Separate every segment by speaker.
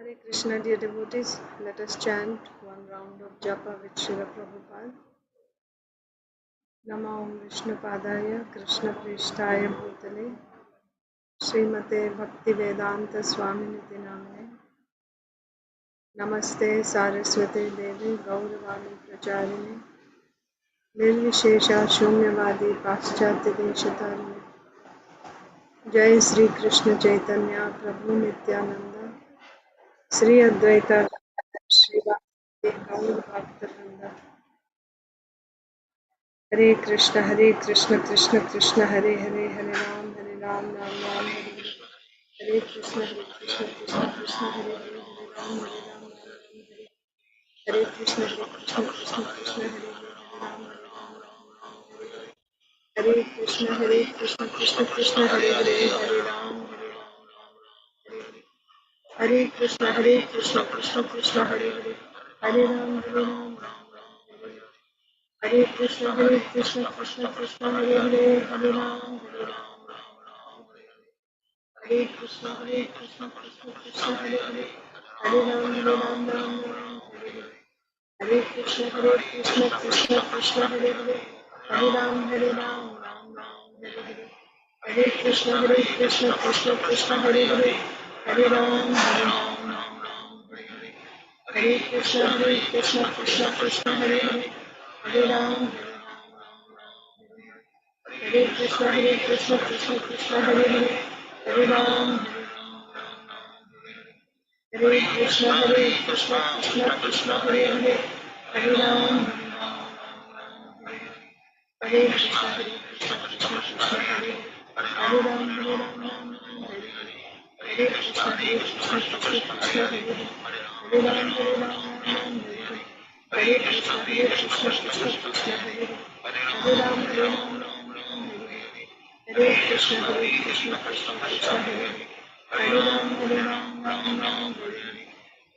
Speaker 1: Hare Krishna, dear devotees, let us chant one round of japa with Srila Prabhupada. Namo Om Vishnu Padaya Krishna Prishtaya Bhutale Srimate Bhakti Vedanta Swami Niti Namane Namaste Saraswate Devi Gauravani Pracharine Nirvishesha Shunyavadi Paschatya Deshatarine Jai Sri Krishna Chaitanya Prabhu Nityananda Sri Advaita Sri Vasudev Gaur Bhakta Hare Krishna, Krishna Krishna, Hare Hare, Hare Ram, Ram Ram, Hare Hare. Hare Krishna, Krishna Krishna, Hare Hare, Hare Ram, Ram Hare. Hare Krishna, Krishna Krishna, Hare Hare, Hare Krishna, Krishna Krishna, Hare Hare, Hare Ram, Hare Krishna, Krishna Krishna, Hare Hare, Hare Ram, Hare Krishna, Krishna Krishna, Hare Hare, Hare Ram, Hare Krishna, Krishna Krishna, Hare Hare, Hare Ram, Ram, Hare Krishna, Krishna Hare Hare, Hare Ram, Ram Hare Hare, Hare Krishna, Krishna Hare Hare, Hare Ram, Hare Krishna, Krishna Hare Hare, Hare Ram, Hare Krishna, Krishna Hare Hare, Hare Ram, Hare Krishna, Krishna Hare Hare, Hare Ram, Hare Krishna, Krishna Hare Hare Ram, Hare Krishna, Krishna Hare Hare Ram, Hare Krishna, Krishna Hare Hare Ram,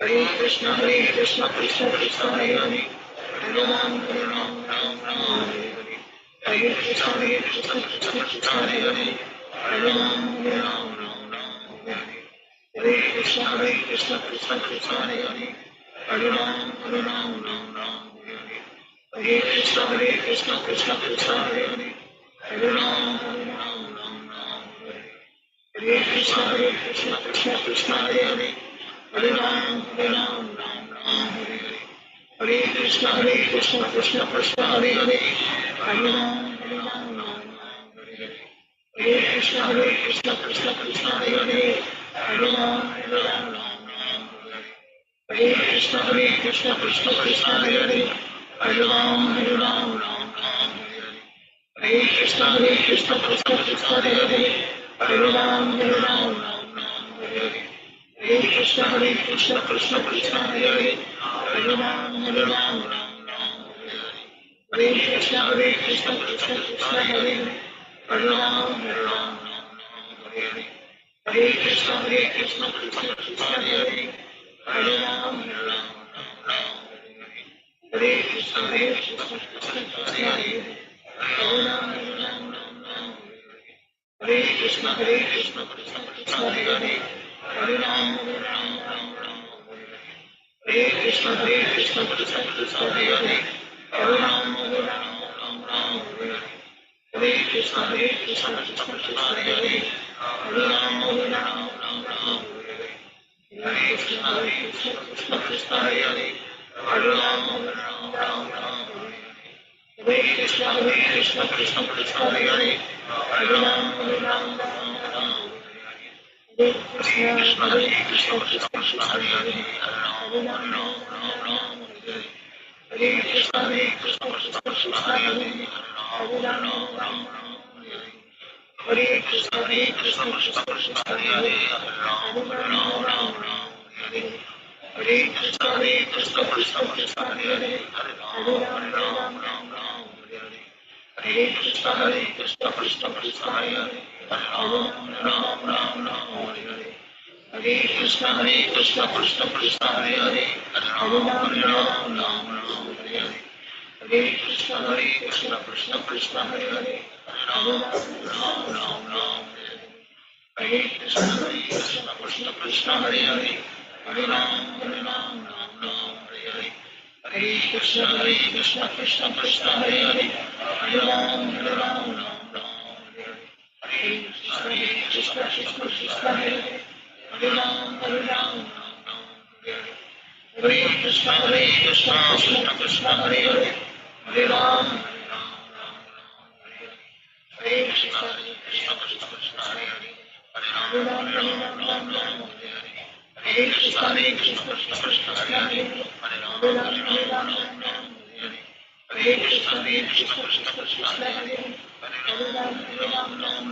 Speaker 1: Hare Krishna, Krishna Hare Hare Ram, Hare Krishna, Krishna Hare Hare, Hare Ram, Hare Krishna, Krishna Hare Hare, Hare Ram, Hare Krishna, Krishna Hare Hare, Hare Ram, Hare Krishna, Krishna Hare Hare, Hare Ram, Hare Krishna, Krishna Hare Hare, Hare Ram, Hare Krishna, Krishna Hare Hare, Hare Ram, Hare Krishna, Krishna Hare Hare, Hare Ram, Hare Krishna, Krishna Hare Hare, Hare Ram, Hare Krishna, Krishna Hare Hare, Hare Ram, Hare Krishna, Krishna Hare Hare, Hare Ram, Hare Krishna, Krishna Hare Hare, Hare Ram, Hare Krishna, Krishna Hare Hare, Hare Ram, Hare Krishna, Krishna Hare Hare, Hare Ram, Hare Krishna, Krishna Hare Hare, Hare Ram, Hare Krishna, Krishna Hare Hare, Hare Ram, Hare Krishna, Krishna Hare Hare, Hare Ram, Hare Krishna, Hare Hare, Hare Ram, Hare Krishna, Krishna Hare Hare, Hare Ram, Hare Krishna, Krishna Hare Hare, Hare Ram, Hare Krishna, Krishna Hare Hare, Hare Ram, Hare Krishna, Krishna Hare Hare, Hare Ram, Hare Krishna, Krishna Hare Hare, Hare Ram, Hare Krishna, Krishna Hare Hare, Hare Ram, Hare Krishna, Krishna Hare Hare, Hare Ram, Hare Krishna, Krishna Hare Hare, Hare Ram, Hare Krishna, Krishna Hare Hare, Hare Ram, Ram Ram, Hare Hare. Hare Krishna, Krishna Krishna, Hare Hare. Hare Ram, Ram Ram, Hare Hare. Hare Krishna, Krishna Krishna, Hare Hare. Hare Ram, Ram Hare Hare. Hare Krishna, Krishna Krishna, Hare Hare. Hare Ram, Hare Krishna, Krishna Krishna, Hare Hare. Hare Ram, Ram Hare Krishna, Krishna Krishna, Hare Hare. Hare Ram, Hare Krishna, Krishna Krishna, Hare Hare. Hare Ram, Hare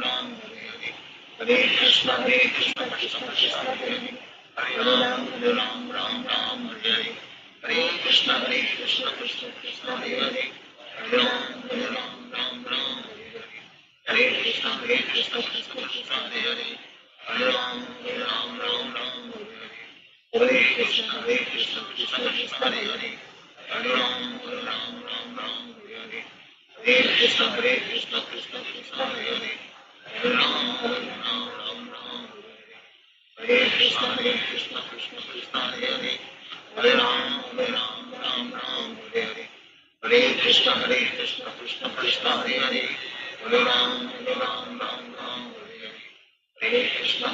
Speaker 1: Krishna, Krishna Krishna, Hare Hare. Hare Ram, Hare Hare Krishna, Krishna Krishna, Hare Hare. Hare Ram, Hare Krishna, Krishna Krishna, Hare Hare. Hare Ram, Hare Krishna, Krishna Krishna, Hare Hare. Hare Ram, Hare Krishna, Krishna Krishna, Hare Hare. Hare Ram, Hare Krishna, Krishna Krishna, Hare Hare. Hare Ram, Hare Hare. Hare Krishna, Krishna Krishna, Hare Hare. Hare Ram, Hare Krishna, Krishna Krishna, Hare Hare. Hare Ram, Hare Krishna, Krishna Krishna, Hare Hare. Hare Ram, Hare Krishna,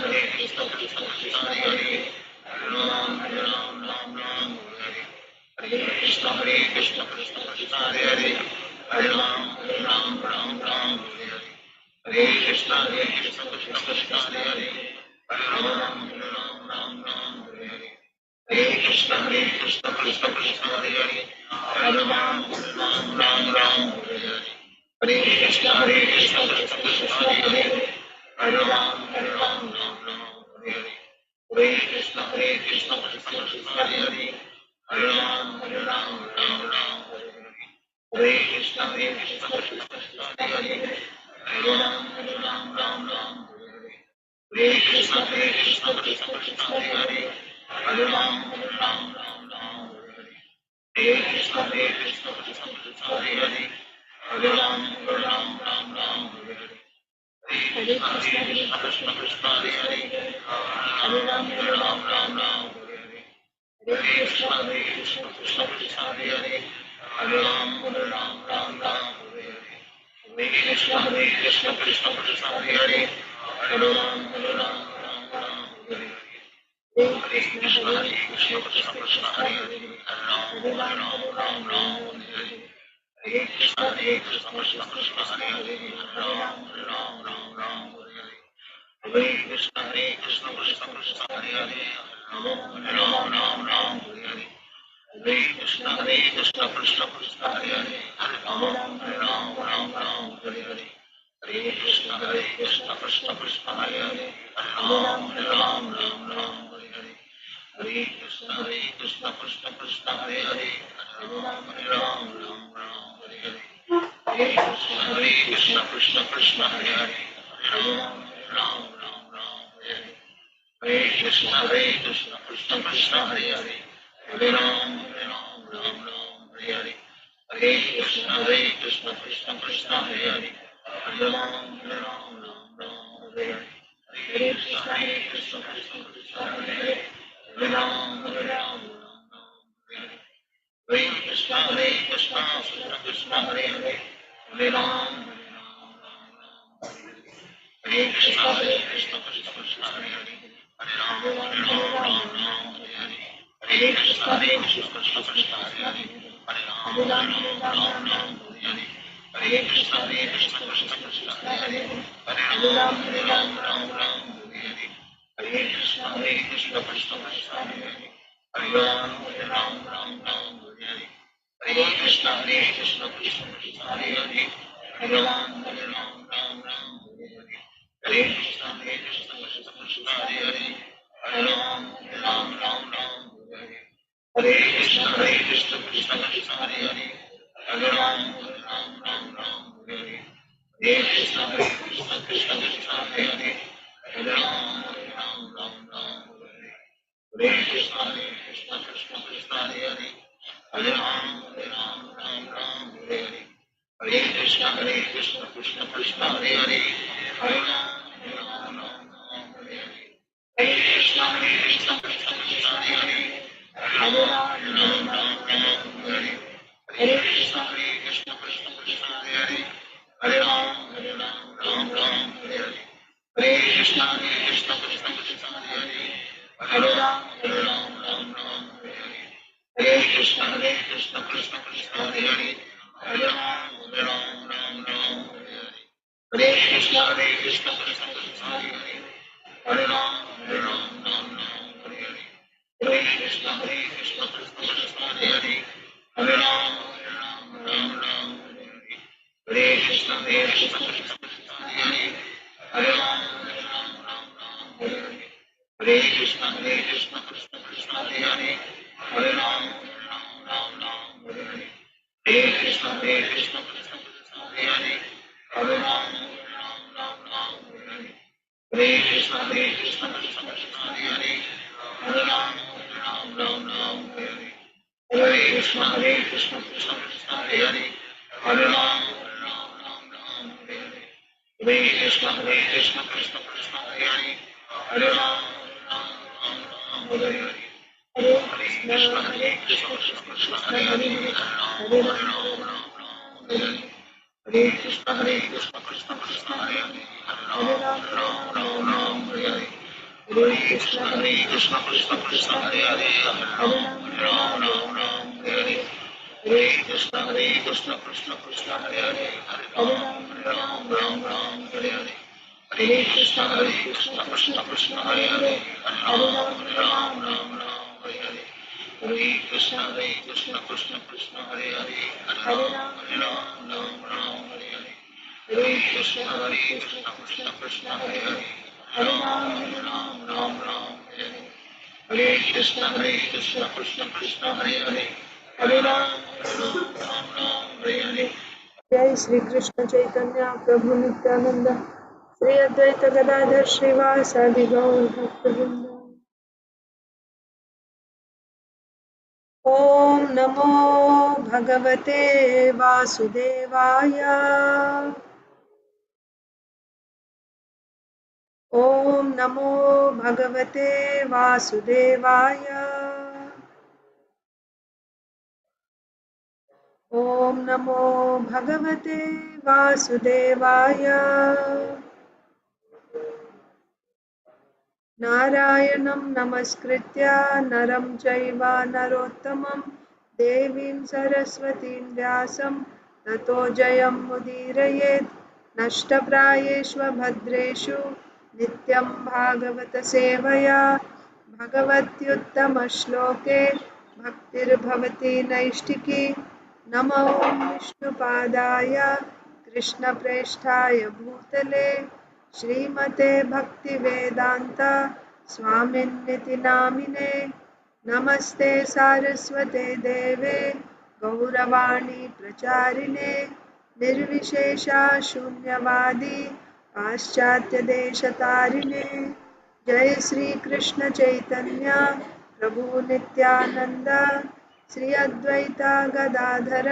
Speaker 1: Krishna Krishna, Hare Hare. Hare Ram, Hare Krishna, Krishna Krishna, Hare Hare. Hare Ram, Hare Krishna, Krishna Krishna, Hare Hare. Hare Ram, Hare Krishna, Krishna Krishna, Hare Hare. Hare Ram, Hare Krishna, Krishna Krishna, Hare Hare. Hare Ram, Hare Krishna, Krishna Krishna, Hare Hare. Hare Ram, Hare Krishna, Krishna Krishna, Hare Hare. Hare Ram, Hare Krishna, Krishna Krishna, Hare Hare. Hare Ram, Hare Krishna, Krishna Krishna, Hare Hare. Hare Ram, Hare Krishna, Krishna Krishna, Hare Hare. Hare Ram, Hare Krishna, Krishna Krishna, Hare Hare. Hare Ram, Hare Krishna, Krishna Krishna, Hare Hare. Hare Ram, Hare Krishna, Krishna Krishna, Hare Hare. Hare Ram, Hare Krishna, Krishna Krishna, Hare Hare. Hare Ram, Hare Hare. Hare Krishna, Krishna Krishna, Hare Hare. Hare Ram, Hare Hare. Hare Krishna, Krishna Krishna, Hare Hare. Hare Ram, Hare Hare. Hare Krishna, Krishna Krishna, Hare Hare. Hare Ram, Hare Hare. Hare Krishna, Krishna Krishna, Hare Hare. Hare Ram, Hare Hare. Hare Krishna, Krishna Krishna, Hare Hare. Hare Ram, Hare Hare. Hare Krishna, Krishna Krishna, Hare Hare. Hare Ram, Hare Krishna, Krishna Krishna, Hare Hare. Hare Ram, Hare Krishna, Krishna Krishna, Hare Hare. Hare Ram, Hare Krishna, Krishna Krishna, Hare Hare. Hare Ram, Hare Krishna, Krishna Krishna, Hare Hare. Hare Ram, Hare Krishna, Krishna Krishna, Hare Hare. Hare Ram, Hare Krishna, Krishna Krishna, Hare Hare. Hare Ram, Hare Krishna, Krishna Krishna, Hare Hare. Hare Ram, Hare Krishna, Krishna Krishna, Hare Hare. Hare Ram, Hare Krishna, Krishna Krishna, Hare Hare. Hare Ram, Hare Krishna, Krishna Krishna, Hare Hare. Hare Ram, Hare Hare. Hare Krishna, Krishna Krishna, Hare Hare. Hare Ram, Hare Hare. Hare Krishna, Krishna Krishna, Hare Hare Hare Ram, Ram Ram, Hare Hare. Hare Krishna, Krishna Krishna, Hare Hare. Hare Ram, Ram Ram, Hare Hare. Hare Krishna, Krishna Krishna, Hare Hare. Hare Ram, Ram Ram, Hare Hare. Hare Krishna, Krishna Krishna, Hare Hare. Hare Ram, Ram Ram, Hare Hare. Hare Krishna, Krishna Krishna, Hare Hare. Hare Ram, Ram Ram, Hare Hare. Hare Krishna, Krishna Krishna, Hare Hare. Hare Ram, Ram, Hare Hare. Hare Krishna, Krishna Krishna, Hare Hare. Hare Ram, Ram, Hare Hare. Hare Krishna, Krishna Krishna, Hare Hare. Hare Ram, Ram, Hare Hare. Hare Krishna, Krishna Krishna, Hare Hare. Hare Ram, Ram, Hare Hare. Hare Krishna, Krishna Krishna, Hare Hare. Hare Ram, Ram, Hare Hare. Hare Krishna, Krishna Krishna, Hare Hare. Hare Ram, Hare Hare. Hare Krishna, Krishna Krishna, Hare Hare. Hare Ram, Hare Hare. Hare Krishna, Krishna Krishna, Hare Hare. Hare Ram, Hare Hare. Hare Krishna, Krishna Krishna, Hare Hare. Hare Ram, Hare Hare. Hare Krishna, Krishna Hare Hare. Hare Ram, Hare Hare. Hare Krishna, Krishna Hare Hare. Hare Ram, Hare Hare. Hare Krishna, Krishna Hare Hare. Hare Ram, Hare Hare. Hare Krishna, Krishna Hare Hare. Hare Ram, Hare Hare. Hare Krishna, Krishna Hare Hare. Hare Ram, Hare Hare. जय श्री कृष्ण चैतन्य प्रभु नित्यानंद श्री अद्वैत गदाधर श्रीवासादि गौर भक्तवृंद। ओम नमो भगवते वासुदेवाय। ओम नमो भगवते वासुदेवाय। ओम नमो भगवते वासुदेवाय। नारायणं नमस्कृत्य नरं चैव नरोत्तमं देवीं सरस्वतीं व्यासं ततो जयमुदीरयेत्। नष्टप्रायेष्वभद्रेषु नित्यं भागवतसेवया भगवत्युत्तमश्लोके भक्तिर्भवति नैष्टिकी। नमो विष्णुपादाय कृष्णप्रेष्ठाय भूतले श्रीमते भक्तिवेदांत स्वामिन्निति नामिने। नमस्ते सारस्वते देवे गौरवाणी प्रचारिणे निर्विशेषा शून्यवादी पाश्चात्यदेशतारिणे। जय श्री कृष्ण चैतन्य प्रभु नित्यानंद श्री अद्वैता गदाधर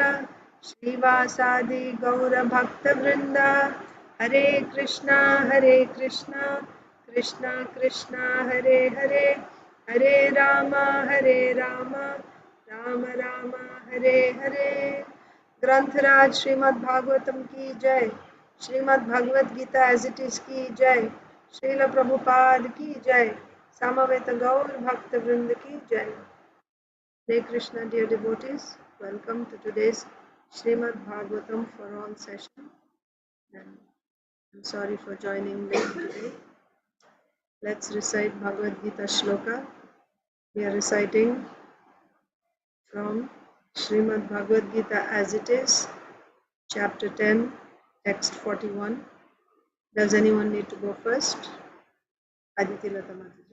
Speaker 1: श्रीवासादि गौर भक्तवृंद। हरे कृष्णा कृष्णा कृष्णा हरे हरे हरे राम राम राम हरे हरे। ग्रंथराज श्रीमद् भागवतम की जय। Shrimad Bhagavad Gita as it is की जय। श्रील प्रभुपाद की जय। समवेत गौर भक्त वृंद की जय। Hare Krishna, dear devotees, welcome to today's Srimad Bhagavatam for all session. And I'm sorry for joining late today. Let's recite Bhagavad Gita shloka. We are reciting from Srimad Bhagavad Gita as it is, chapter 10, text 41. Does anyone need to go first? Aditi Lata Mataji.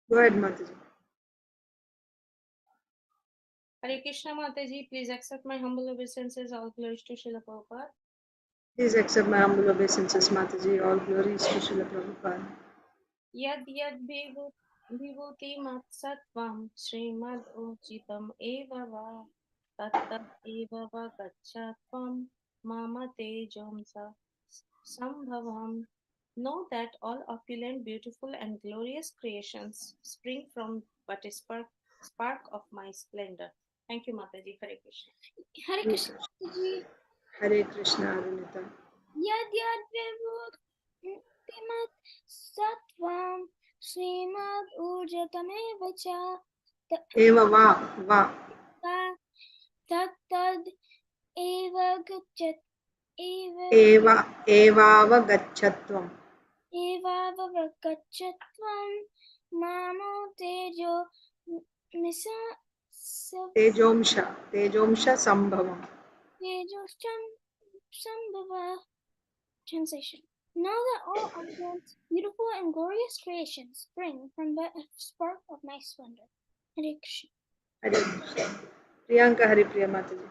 Speaker 1: Go ahead, Mataji.
Speaker 2: Hare Krishna Mataji, please accept my humble obeisances. All glories to Srila Prabhupada.
Speaker 1: Please accept my humble obeisances, Mataji. All glories to Srila Prabhupada.
Speaker 2: Yad yad vibhuti matsatvam Srimad Uchitam eva va tattat eva va gachatvam mamate jomsa sambhavam. Know that all opulent, beautiful and glorious creations spring from but a spark of my splendor. Thank you, Mataji. Hare Krishna.
Speaker 3: Hare Krishna Mataji.
Speaker 1: Hare Krishna Arunita.
Speaker 3: Yad yad vibhutimat sattvam Srimad Ujjatameva cha
Speaker 1: Eva va.
Speaker 3: Tat tad eva gachat
Speaker 1: Evava gachatvam.
Speaker 3: evavagachatvam mamo tejo misa
Speaker 1: Tejomsha sambhavam.
Speaker 3: tejosham sambhava. Translation. Know that all opulent, beautiful, and glorious creations spring from the spark of my splendor. Hare Krishna.
Speaker 1: Hare Krishna. Priyanka Haripriya Mataji.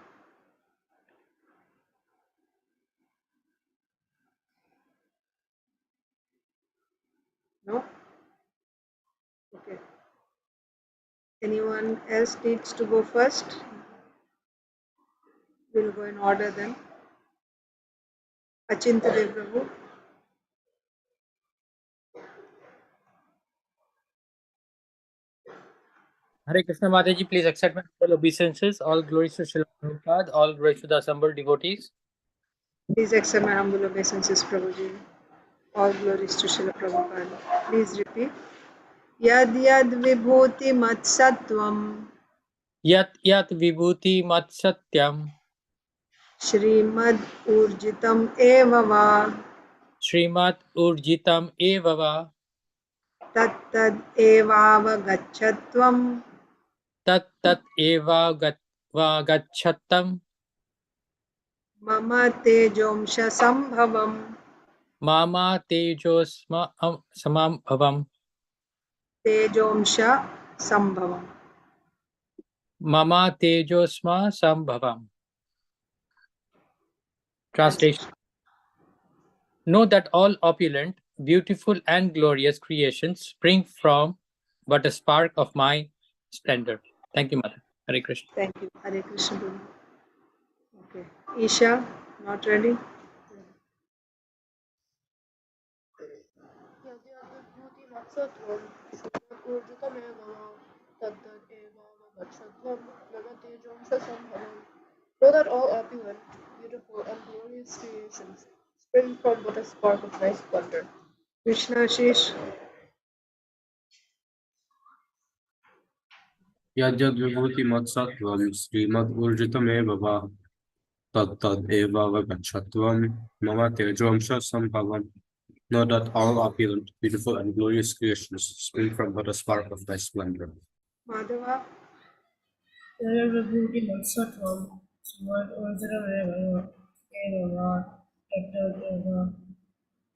Speaker 1: No? Okay. Anyone else needs to go first? We'll go in order then. Achinta Dev Prabhu.
Speaker 4: Hare Krishna Mataji, please accept my humble obeisances. All glories to Srila Prabhupada, all glories to the assembled devotees.
Speaker 1: Please accept my humble obeisances, Prabhuji. All glories to Srila Prabhupada. Please repeat. Yad yad vibhuti matsattvam
Speaker 4: Yat yat vibhuti mat satyam
Speaker 1: Srimad Urjitam eva va
Speaker 4: Srimat urjitam evava
Speaker 1: Tat tad evava gachatvam
Speaker 4: tat tat eva gachattam
Speaker 1: Mama tejomsha sambhavam
Speaker 4: mama tejosma samam bhavam
Speaker 1: Tejomsha sambhavam.
Speaker 4: mama tejosma sambhavam. Translation. Know that all opulent, beautiful and glorious creations spring from but a spark of my splendor. Thank you, Mother. Hare Krishna.
Speaker 1: Thank you. Hare Krishna. Guru. Okay. Isha, not ready?
Speaker 5: Know that all opulent, beautiful, and glorious creations spring from but a spark of my splendor.
Speaker 1: Krishna Ashish.
Speaker 6: यद्यद् विभूतिमत्सत्त्वं श्रीमद् वा तत्तदेवावगच्छत्वं मम तेजोंशसम्भवम्. Know that all opulent, beautiful, and glorious creations spring from but a spark of thy splendor.
Speaker 1: Madhava.
Speaker 7: Vibhuti-matsatvam Srimad-Ujjatameva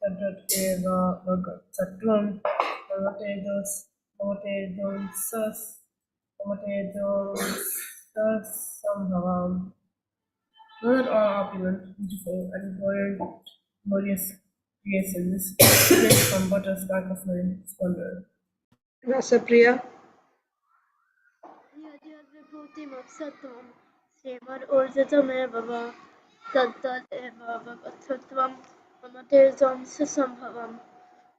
Speaker 7: Tattad-eva-vagachatvam Mamatejossambhavam. Know that all opulent, beautiful, and glorious creations spring from but a spark of my splendor.
Speaker 1: Rasapriya.
Speaker 8: यद्यद्विभूतिमत्सत्त्वं श्रीमदूर्जितमेव वा तत्तदेवावगच्छत्वं मम तेजोंशसम्भवम्.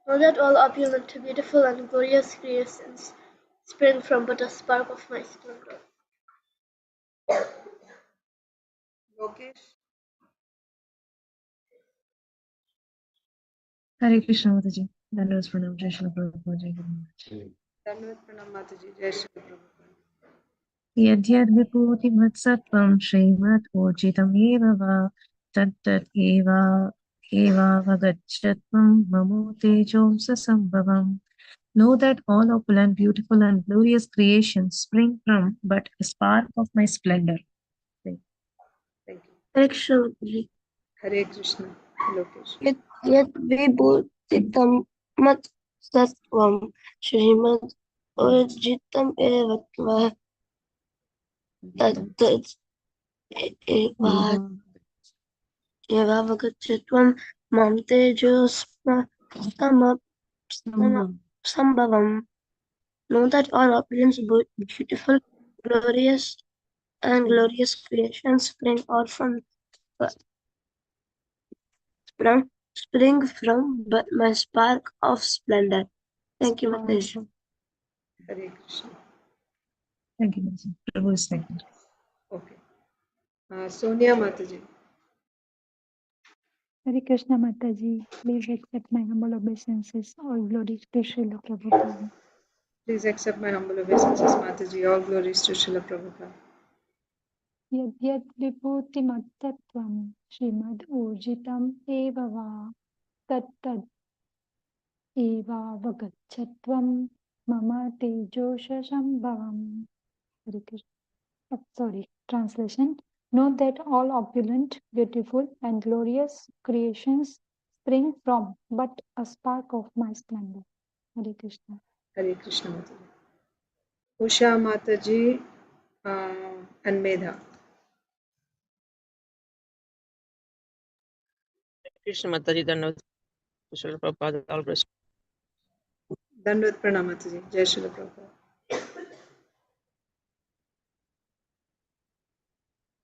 Speaker 8: Know that all opulent, beautiful, and glorious creations spring from but a spark of my splendor.
Speaker 1: Lokesh.
Speaker 9: Hare Krishna Mataji. Dandavat pranam, Jai Shri Prabhupada, Jai Guru Maharaj.
Speaker 1: Dandavat pranam Mataji. Jai Shri Prabhupada.
Speaker 9: Yad yad vibhuti matsattvam Srimad Ujjitam eva va Tattad eva vagachatvam Mamo tejomsa sambhavam. Know that all opulent, beautiful, and glorious creations spring from but a spark of my splendor.
Speaker 1: Thank you.
Speaker 8: Hare Krishna Mataji.
Speaker 1: Hare Krishna. Lokesh.
Speaker 8: यद् विभूतितं मत्सत्त्वं श्रीमद् ऊर्जितम् एव वा तत्तदेवावगच्छत्वं मम तेजोसम्भवम्. Know that all opulence, beautiful, glorious, and glorious creations spring from but my spark of splendor. Thank you, Mataji.
Speaker 1: Hare Krishna.
Speaker 9: Thank you, Mataji. Prabhu is thanking.
Speaker 1: Okay. Sonia Mataji.
Speaker 10: Hare Krishna Mataji, please accept my humble obeisances. All glories to Srila Prabhupada.
Speaker 1: Please accept my humble obeisances, Mataji. All glories to Srila Prabhupada.
Speaker 10: Yad yad vibhuti mattattvam Srimad Urjitam eva va tat tad eva vagachatvam mama tejosha sambhavam. Hare Krishna. Sorry, translation. Note that all opulent, beautiful, and glorious creations spring from but a spark of my splendor. Hare Krishna.
Speaker 1: Hare Krishna Mataji. Usha Mataji and Medha.
Speaker 11: Krishna Mataji, Dhanavad, Srila Prabhupada, all blessed.
Speaker 1: Dandavad Pranam Mataji. Jai Srila Prabhupada.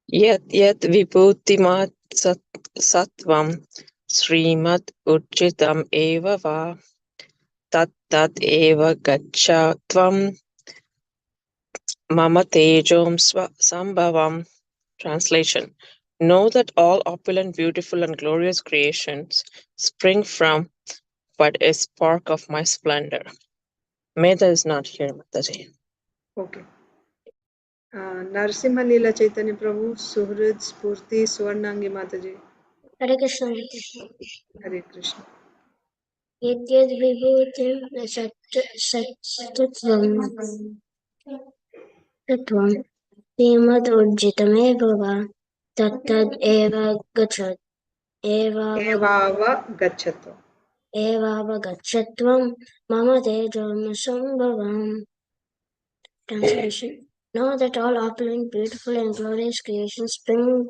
Speaker 11: Yat yat vibhutimat sattvam Srimad Urjitam eva va tat tat eva gachatvam mama tejom sambhavam. Translation. Know that all opulent, beautiful, and glorious creations spring from but a spark of my splendor. Medha is not here, Mataji.
Speaker 1: Okay. Narasimha Leela Chaitanya Prabhu, Suhrid, Spurti, Swarnangi Mataji.
Speaker 8: Hare Krishna.
Speaker 1: Hare Krishna.
Speaker 8: Yadyad vibhutim sattvam Srimad Urjitameva va tattad eva gachat
Speaker 1: Evava Gachato.
Speaker 8: evava gachatvam mama tejom sambhavam. Translation. Know that all opulent, beautiful, and glorious creations spring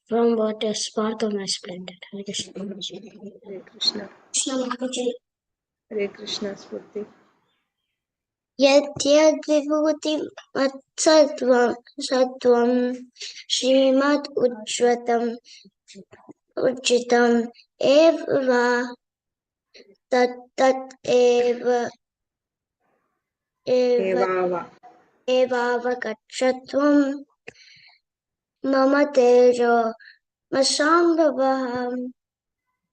Speaker 8: from what a spark of my splendor. Hare Krishna.
Speaker 1: Hare Krishna.
Speaker 8: Krishna Mataji.
Speaker 1: Hare Krishna Spurti.
Speaker 8: Yadyad vibhutim sattvam Srimad Urjitam eva tat eva
Speaker 1: Evava.
Speaker 8: gachatvam mama tejo masambhavam.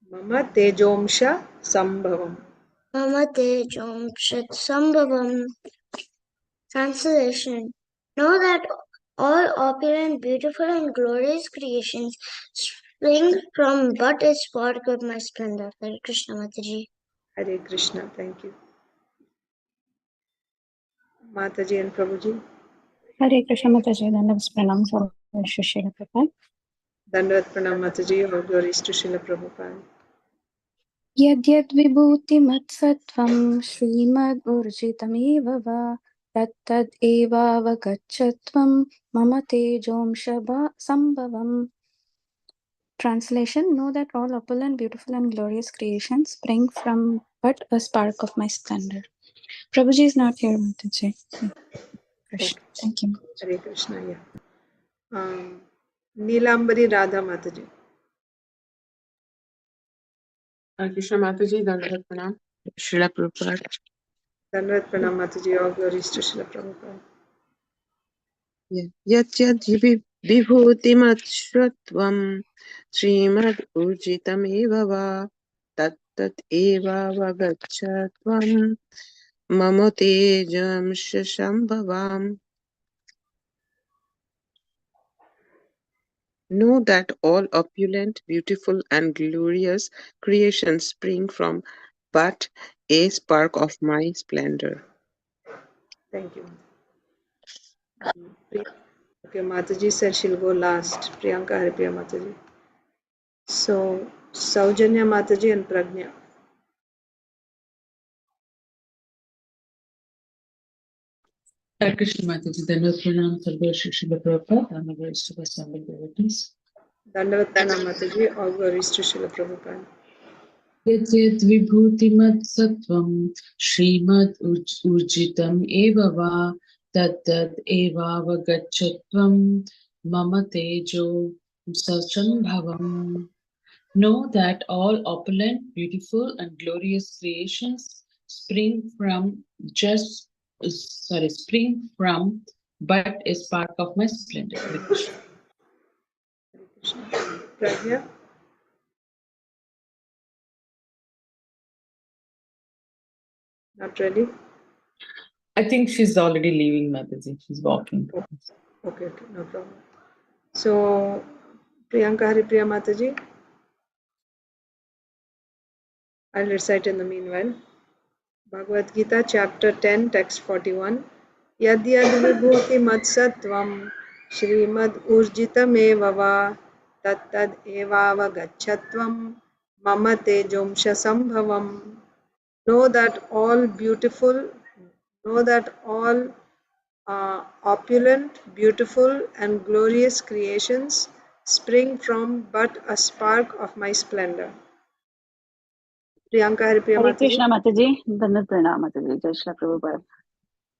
Speaker 1: Mama Tejomsha Sambhavam.
Speaker 8: Mama tejom sambhavam. Translation. Know that all opulent, beautiful, and glorious creations spring from but a spark of my splendor. Hare Krishna Mataji.
Speaker 1: Hare Krishna. Thank you. Mataji and Prabhuji.
Speaker 10: Hare Krishna Mataji, Dhanavad Pranam for Srila Prabhupada.
Speaker 1: Dandavad Pranam Mataji. All glories to Srila Prabhupada.
Speaker 10: Yadyad vibhuti matsattvam Srimad Urjitameva va tattad eva vagachatvam mama tejom sambhavam. Translation. Know that all opulent, beautiful, and glorious creations spring from but a spark of my splendor. Prabhuji is not here, Mataji. Krishna.
Speaker 1: Okay.
Speaker 10: Thank you.
Speaker 1: Hare Krishna. Yeah. Neelambari Radha Mataji.
Speaker 11: Krishna Mataji, Dhanavad Pranam, Srila Prabhupada.
Speaker 1: Dandavad Pranam Mataji. All glories to Srila Prabhupada.
Speaker 11: Yat yat vibhutimat sattvam Srimad Urjitam eva va tat tat eva vagachatvam mama tejam shambhavam. Know that all opulent, beautiful, and glorious creations spring from but a spark of my splendor.
Speaker 1: Thank you. Okay, Mataji said she'll go last. Priyanka Haripriya Mataji. So, Saujanya Mataji and Pragnya.
Speaker 12: Hare Krishna Mataji, Dhanavad Pranam, Sarva Srila Prabhupada, and the rest of assembled devotees.
Speaker 1: Dandavad Pranam Mataji. All glories to Srila Prabhupada.
Speaker 12: Yat yat vibhutimat sattvam Srimad Urjitam eva va tat tat eva vagachatvam mama tejo sambhavam. Know that all opulent, beautiful, and glorious creations spring from but a spark of my splendor. Hare Krishna.
Speaker 1: Hare Krishna. Pragya? Not ready?
Speaker 12: I think she's already leaving, Mataji. She's walking.
Speaker 1: Okay, no problem. So, Priyanka Haripriya Mataji, I'll recite in the meanwhile. Bhagavad Gita, chapter 10, text 41. Yad yad vibhuti matsattvam Srimad urjitameva va tat tad evava gachatvam mama tejomsha sambhavam. Know that all opulent, beautiful, and glorious creations spring from but a spark of my splendor. Priyanka Haripriya
Speaker 10: Hare
Speaker 1: Mataji.
Speaker 10: Krishna Mataji, Dandavat Pranam Mataji, Jai Shri Prabhupada.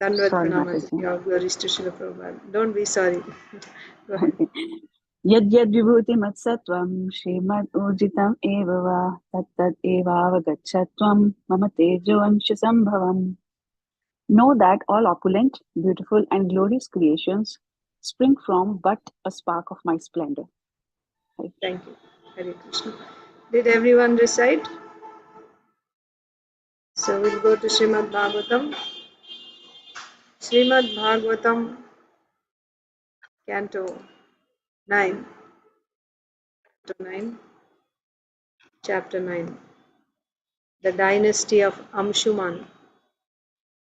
Speaker 1: Dandavat
Speaker 10: Sorry,
Speaker 1: Pranam
Speaker 10: Mataji.
Speaker 1: Mataji. All glories to Srila Prabhupada. Don't be sorry. Go ahead.
Speaker 10: Yad yad vibhuti matsattvam Srimad urjitam eva va tat tat evavagachatvam mama tejo ansha sambhavam. Know that all opulent, beautiful, and glorious creations spring from but a spark of my splendor.
Speaker 1: Thank you. Hare Krishna. Did everyone recite? So we'll go to Srimad Bhagavatam. Srimad Bhagavatam, Canto 9. Chapter 9. The dynasty of Amshuman.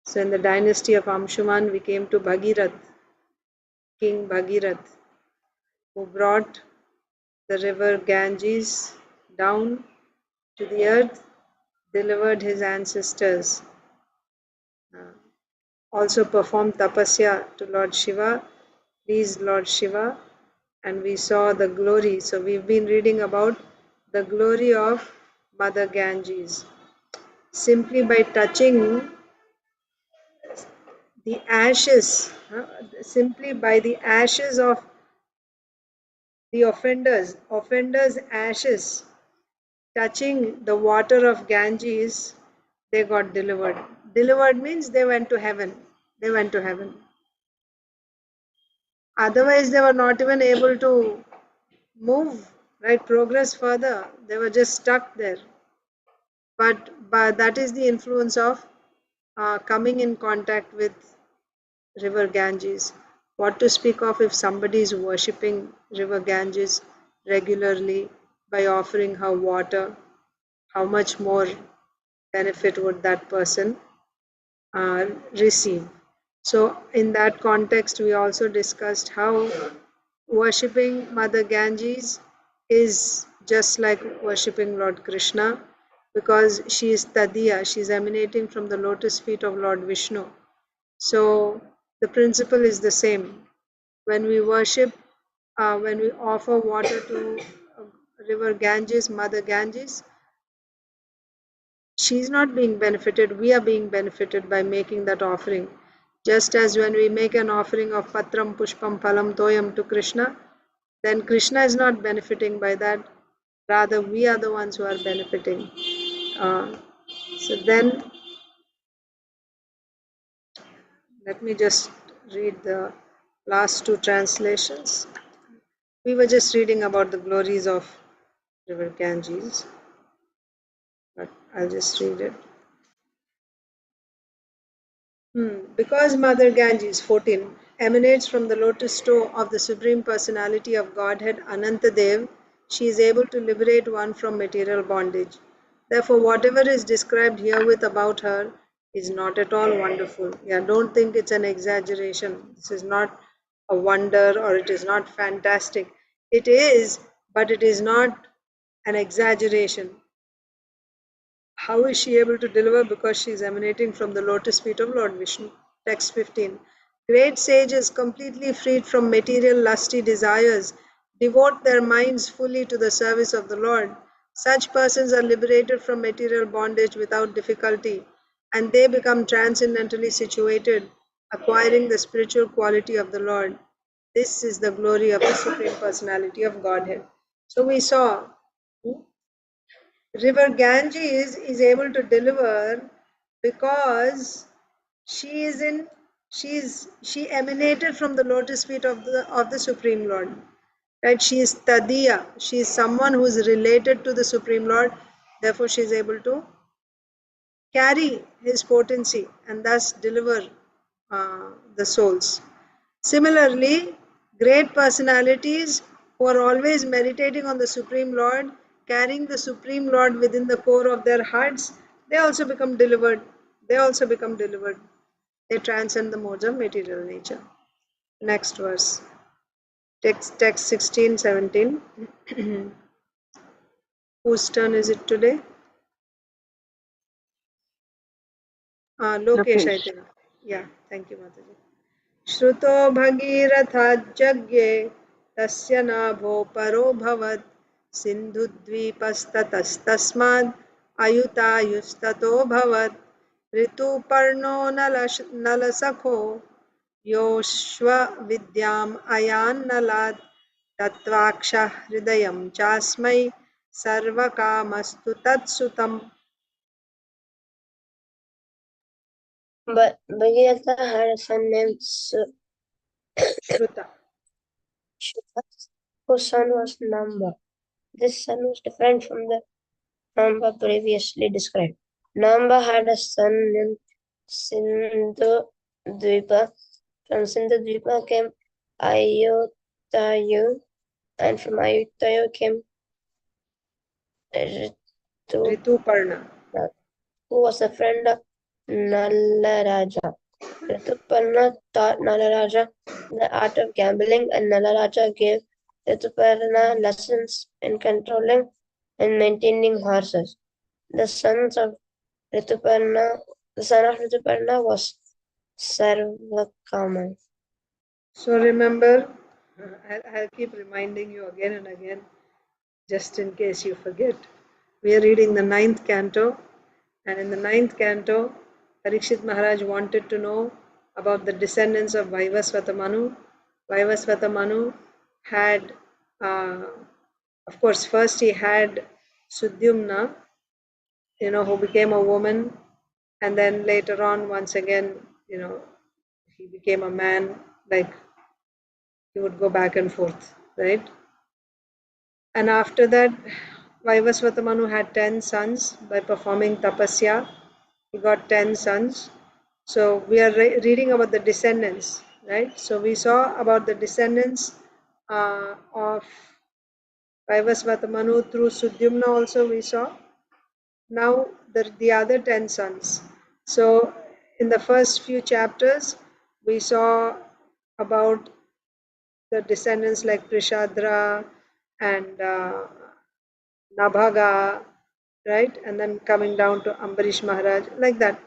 Speaker 1: So in the dynasty of Amshuman, we came to Bhagirath, King Bhagirath, who brought the river Ganges down to the earth, delivered his ancestors, also performed tapasya to Lord Shiva, pleased Lord Shiva, and we saw the glory. So we've been reading about the glory of Mother Ganges. Simply by touching the ashes, simply by the ashes of the offenders' ashes, touching the water of Ganges, they got delivered. Delivered means they went to heaven. They went to heaven. Otherwise, they were not even able to move, right, progress further. They were just stuck there. But that is the influence of coming in contact with river Ganges. What to speak of if somebody is worshipping river Ganges regularly by offering her water? How much more benefit would that person receive? So in that context, we also discussed how worshipping Mother Ganges is just like worshipping Lord Krishna, because she is Tadiya, she is emanating from the lotus feet of Lord Vishnu. So the principle is the same. When we worship, when we offer water to river Ganges, Mother Ganges, she's not being benefited, we are being benefited by making that offering. Just as when we make an offering of Patram, Pushpam, Phalam, Toyam to Krishna, then Krishna is not benefiting by that, rather we are the ones who are benefiting. So then, let me just read the last two translations. We were just reading about the glories of river Ganges, but I'll just read it. Because Mother Ganges, 14, emanates from the lotus toe of the Supreme Personality of Godhead Anantadev, she is able to liberate one from material bondage. Therefore, whatever is described herewith about her is not at all wonderful. Yeah, don't think it's an exaggeration. This is not a wonder or it is not fantastic. It is, but it is not an exaggeration. How is she able to deliver? Because she is emanating from the lotus feet of Lord Vishnu. Text 15. Great sages, completely freed from material lusty desires, devote their minds fully to the service of the Lord. Such persons are liberated from material bondage without difficulty, and they become transcendentally situated, acquiring the spiritual quality of the Lord. This is the glory of the Supreme Personality of Godhead. So we saw river Ganges is able to deliver because she is in She emanated from the lotus feet of the Supreme Lord. Right? She is Tadiya. She is someone who is related to the Supreme Lord. Therefore, she is able to carry his potency and thus deliver the souls. Similarly, great personalities who are always meditating on the Supreme Lord, carrying the Supreme Lord within the core of their hearts, they also become delivered. They transcend the modes of material nature. Next verse. Text 16, 17. Whose turn is it today? Lokesh, I
Speaker 10: Lokesh.
Speaker 1: think. Yeah, thank you, Mataji. Shruto bhagirathajagye tasya nabho paro bhavat sindhudvipastatastasmad ayutayustato bhavat rituparno nalasakho yoshva vidyam ayan nalad tatvakshah hridayam chasmai sarvakamastu tatsutam.
Speaker 13: But Bhagirath had a son named
Speaker 1: Shruta,
Speaker 13: whose son was Namba. This son was different from the Namba previously described. Namba had a son named Sindhudvipa. From Sindhudvipa came Ayutayu, and from Ayutayu came
Speaker 1: Rituparna,
Speaker 13: who was a friend of Nalaraja. Rituparna taught Nalaraja the art of gambling, and Nalaraja gave Rituparna lessons in controlling and maintaining horses. The son of Rituparna was Sarvakama.
Speaker 1: So remember, I'll keep reminding you again and again, just in case you forget. We are reading the 9th canto, and in the 9th canto, Parikshit Maharaj wanted to know about the descendants of Vaivasvata Manu. Vaivasvata Manu had, of course, first he had Sudyumna, who became a woman, and then later on, once again, he became a man, like he would go back and forth, right? And after that, Vaivasvata Manu had 10 sons by performing tapasya. He got 10 sons. So we are reading about the descendants, right? So we saw about the descendants of Vaivasvata Manu through Sudyumna also we saw. Now the other 10 sons. So in the first few chapters, we saw about the descendants like Prishadra and Nabhaga, right? And then coming down to Ambarish Maharaj, like that.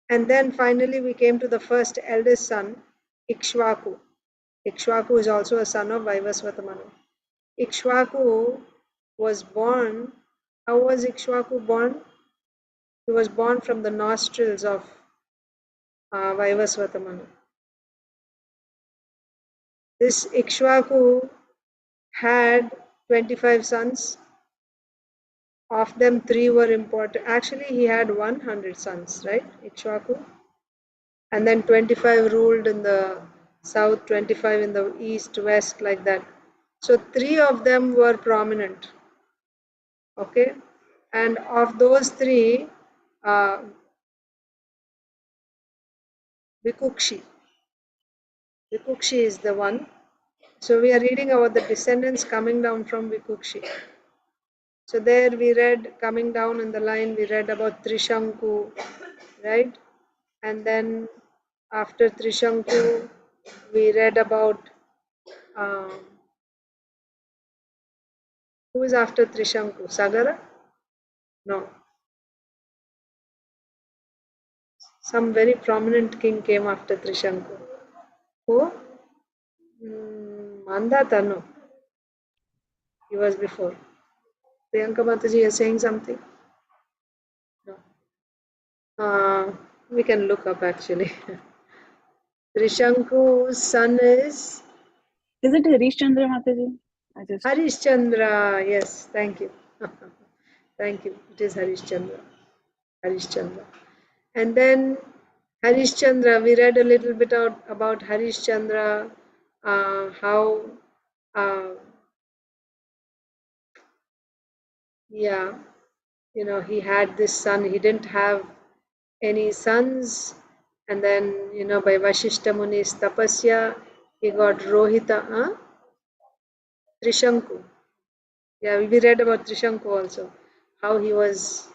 Speaker 1: And then finally we came to the first eldest son, Ikshvaku. Ikshvaku is also a son of Vaivasvata Manu. Ikshvaku was born. How was Ikshvaku born? He was born from the nostrils of Vaivasvata Manu. This Ikshvaku had 25 sons. Of them, 3 were important. Actually, he had 100 sons, right? Ikshvaku. And then 25 ruled in the south, 25 in the east, west, like that. So 3 of them were prominent. Okay. And of those 3, Vikukshi is the one. So we are reading about the descendants coming down from Vikukshi. So there we read, coming down in the line, we read about Trishanku, right? And then after Trishanku, we read about who is after Trishanku? Sagara? No. Some very prominent king came after Trishanku. Who? Mandata, no. He was before. Priyanka Mataji, you're saying something? No. We can look up actually. Trishanku's son is?
Speaker 10: Is it Harish Chandra Mataji?
Speaker 1: Harish Chandra, yes, thank you. Thank you. It is Harish Chandra. And then Harishchandra, we read a little bit about Harishchandra, how, yeah, he had this son. He didn't have any sons, and then, by Vashishta Muni's tapasya, he got Rohita, Trishanku. Yeah, we read about Trishanku also, how he was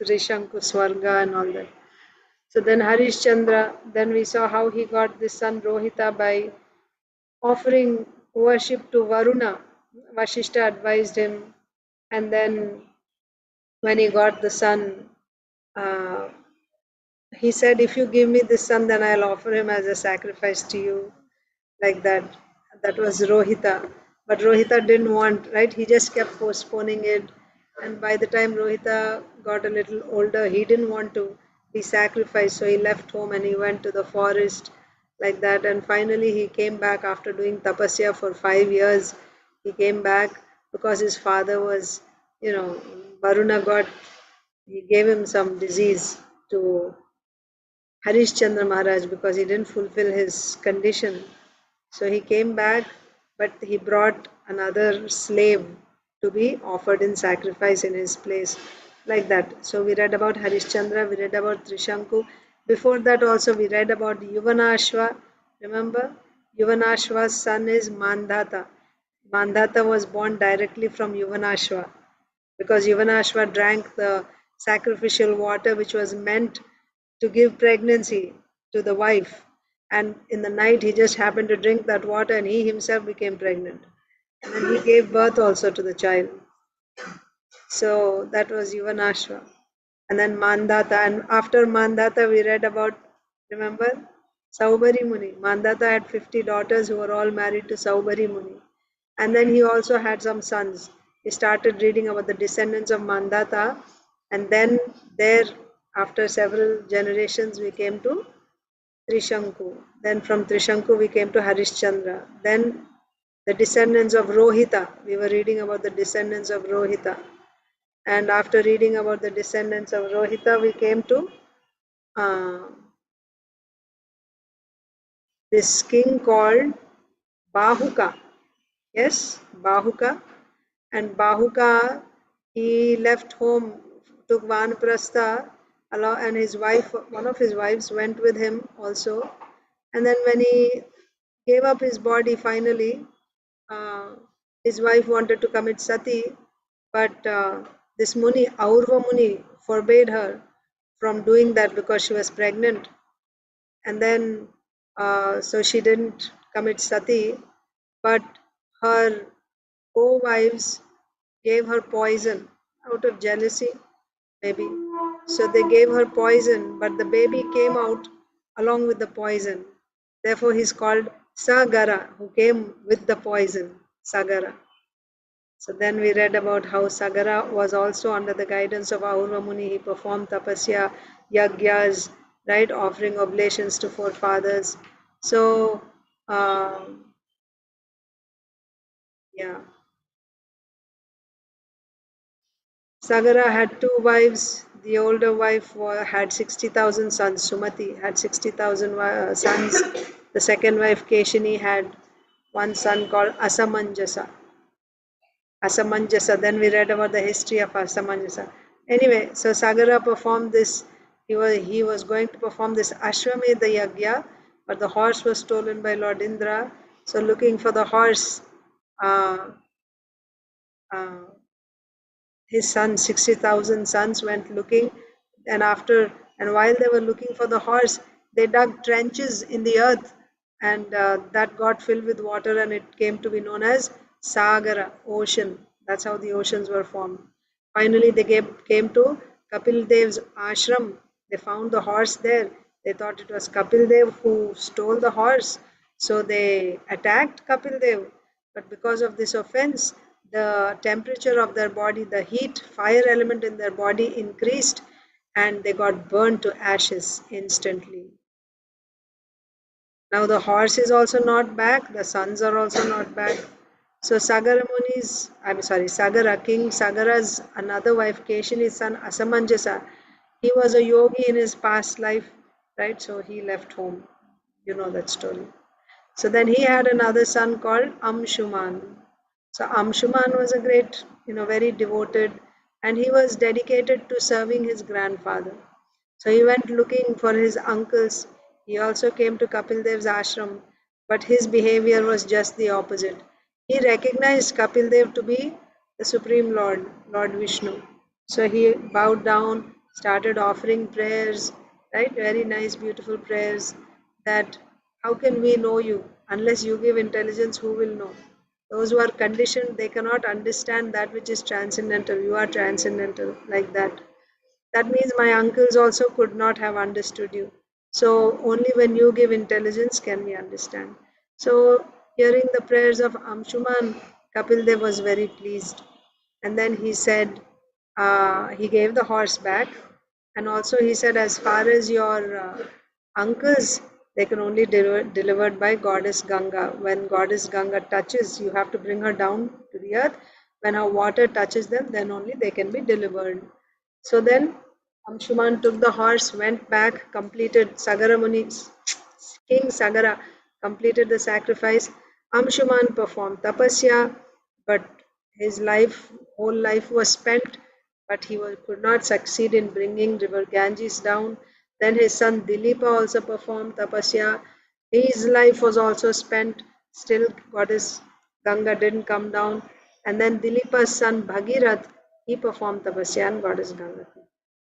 Speaker 1: Trishanku Swarga and all that. So then Harishchandra, then we saw how he got this son Rohita by offering worship to Varuna. Vashishta advised him, and then when he got the son, uh, he said, if you give me this son, then I'll offer him as a sacrifice to you, like that. That was Rohita. But Rohita didn't want, right? He just kept postponing it. And by the time Rohita got a little older, he didn't want to be sacrificed. So he left home and he went to the forest, like that. And finally, he came back after doing tapasya for 5 years. He came back because his father was, Varuna he gave him some disease to Harishchandra Maharaj because he didn't fulfill his condition. So he came back, but he brought another slave to be offered in sacrifice in his place, like that. So we read about Harishchandra, we read about Trishanku. Before that also we read about Yuvanashva. Remember? Yuvanashva's son is Mandhata. Mandhata was born directly from Yuvanashva because Yuvanashva drank the sacrificial water which was meant to give pregnancy to the wife. And in the night, he just happened to drink that water and he himself became pregnant. And then he gave birth also to the child. So that was Yuvanashva. And then Mandhata. And after Mandhata, we read about, remember, Saubhari Muni. Mandhata had 50 daughters who were all married to Saubhari Muni. And then he also had some sons. He started reading about the descendants of Mandhata. And then there, after several generations, we came to Trishanku. Then from Trishanku, we came to Harishchandra. Then the descendants of Rohita. We were reading about the descendants of Rohita. And after reading about the descendants of Rohita, we came to this king called Bahuka. Yes, Bahuka. And Bahuka, he left home, took Vanaprastha, and his wife, one of his wives went with him also. And then when he gave up his body finally, his wife wanted to commit sati, but this Muni, Aurva Muni, forbade her from doing that because she was pregnant. And then, so she didn't commit sati, but her co-wives gave her poison out of jealousy, maybe. So they gave her poison, but the baby came out along with the poison. Therefore, he's called Sagara, who came with the poison, Sagara. So then we read about how Sagara was also under the guidance of Aurva Muni. He performed tapasya, yagyas, right, offering oblations to forefathers. So, yeah. Sagara had 2 wives. The older wife had 60,000 sons. Sumati had 60,000 sons. The second wife, Keshini, had one son called Asamanjasa. Asamanjasa. Then we read about the history of Asamanjasa. Anyway, so Sagara performed this. He was going to perform this Ashwamedha Yagya, but the horse was stolen by Lord Indra. So looking for the horse, his sons, 60,000 sons, went looking. And while they were looking for the horse, they dug trenches in the earth, and that got filled with water, and it came to be known as Sagara, ocean. That's how the oceans were formed. Finally, they came to Kapil Dev's ashram. They found the horse there. They thought it was Kapil Dev who stole the horse. So they attacked Kapil Dev. But because of this offense, the temperature of their body, the heat, fire element in their body increased, and they got burned to ashes instantly. Now the horse is also not back, the sons are also not back. So Sagara King Sagara's another wife, Keshini's son Asamanjasa, he was a yogi in his past life. right? So he left home. You know that story. So then he had another son called Amshuman. So Amshuman was a great, very devoted, and he was dedicated to serving his grandfather. So he went looking for his uncles. He also came to Kapil Dev's ashram, but his behavior was just the opposite. He recognized Kapil Dev to be the Supreme Lord, Lord Vishnu. So he bowed down, started offering prayers, right? Very nice, beautiful prayers that how can we know you? Unless you give intelligence, who will know? Those who are conditioned, they cannot understand that which is transcendental. You are transcendental, like that. That means my uncles also could not have understood you. So only when you give intelligence can we understand. So hearing the prayers of Amshuman, Kapil Dev was very pleased. And then he said, he gave the horse back. And also he said, as far as your uncles, they can only delivered by Goddess Ganga. When Goddess Ganga touches, you have to bring her down to the earth. When her water touches them, then only they can be delivered. So then Amshuman took the horse, went back, completed Sagara Muni, King Sagara completed the sacrifice. Amshuman performed tapasya, but his whole life was spent, but he could not succeed in bringing river Ganges down. Then his son Dilipa also performed tapasya. His life was also spent, still Goddess Ganga didn't come down. And then Dilipa's son Bhagirath, he performed tapasya and Goddess Ganga.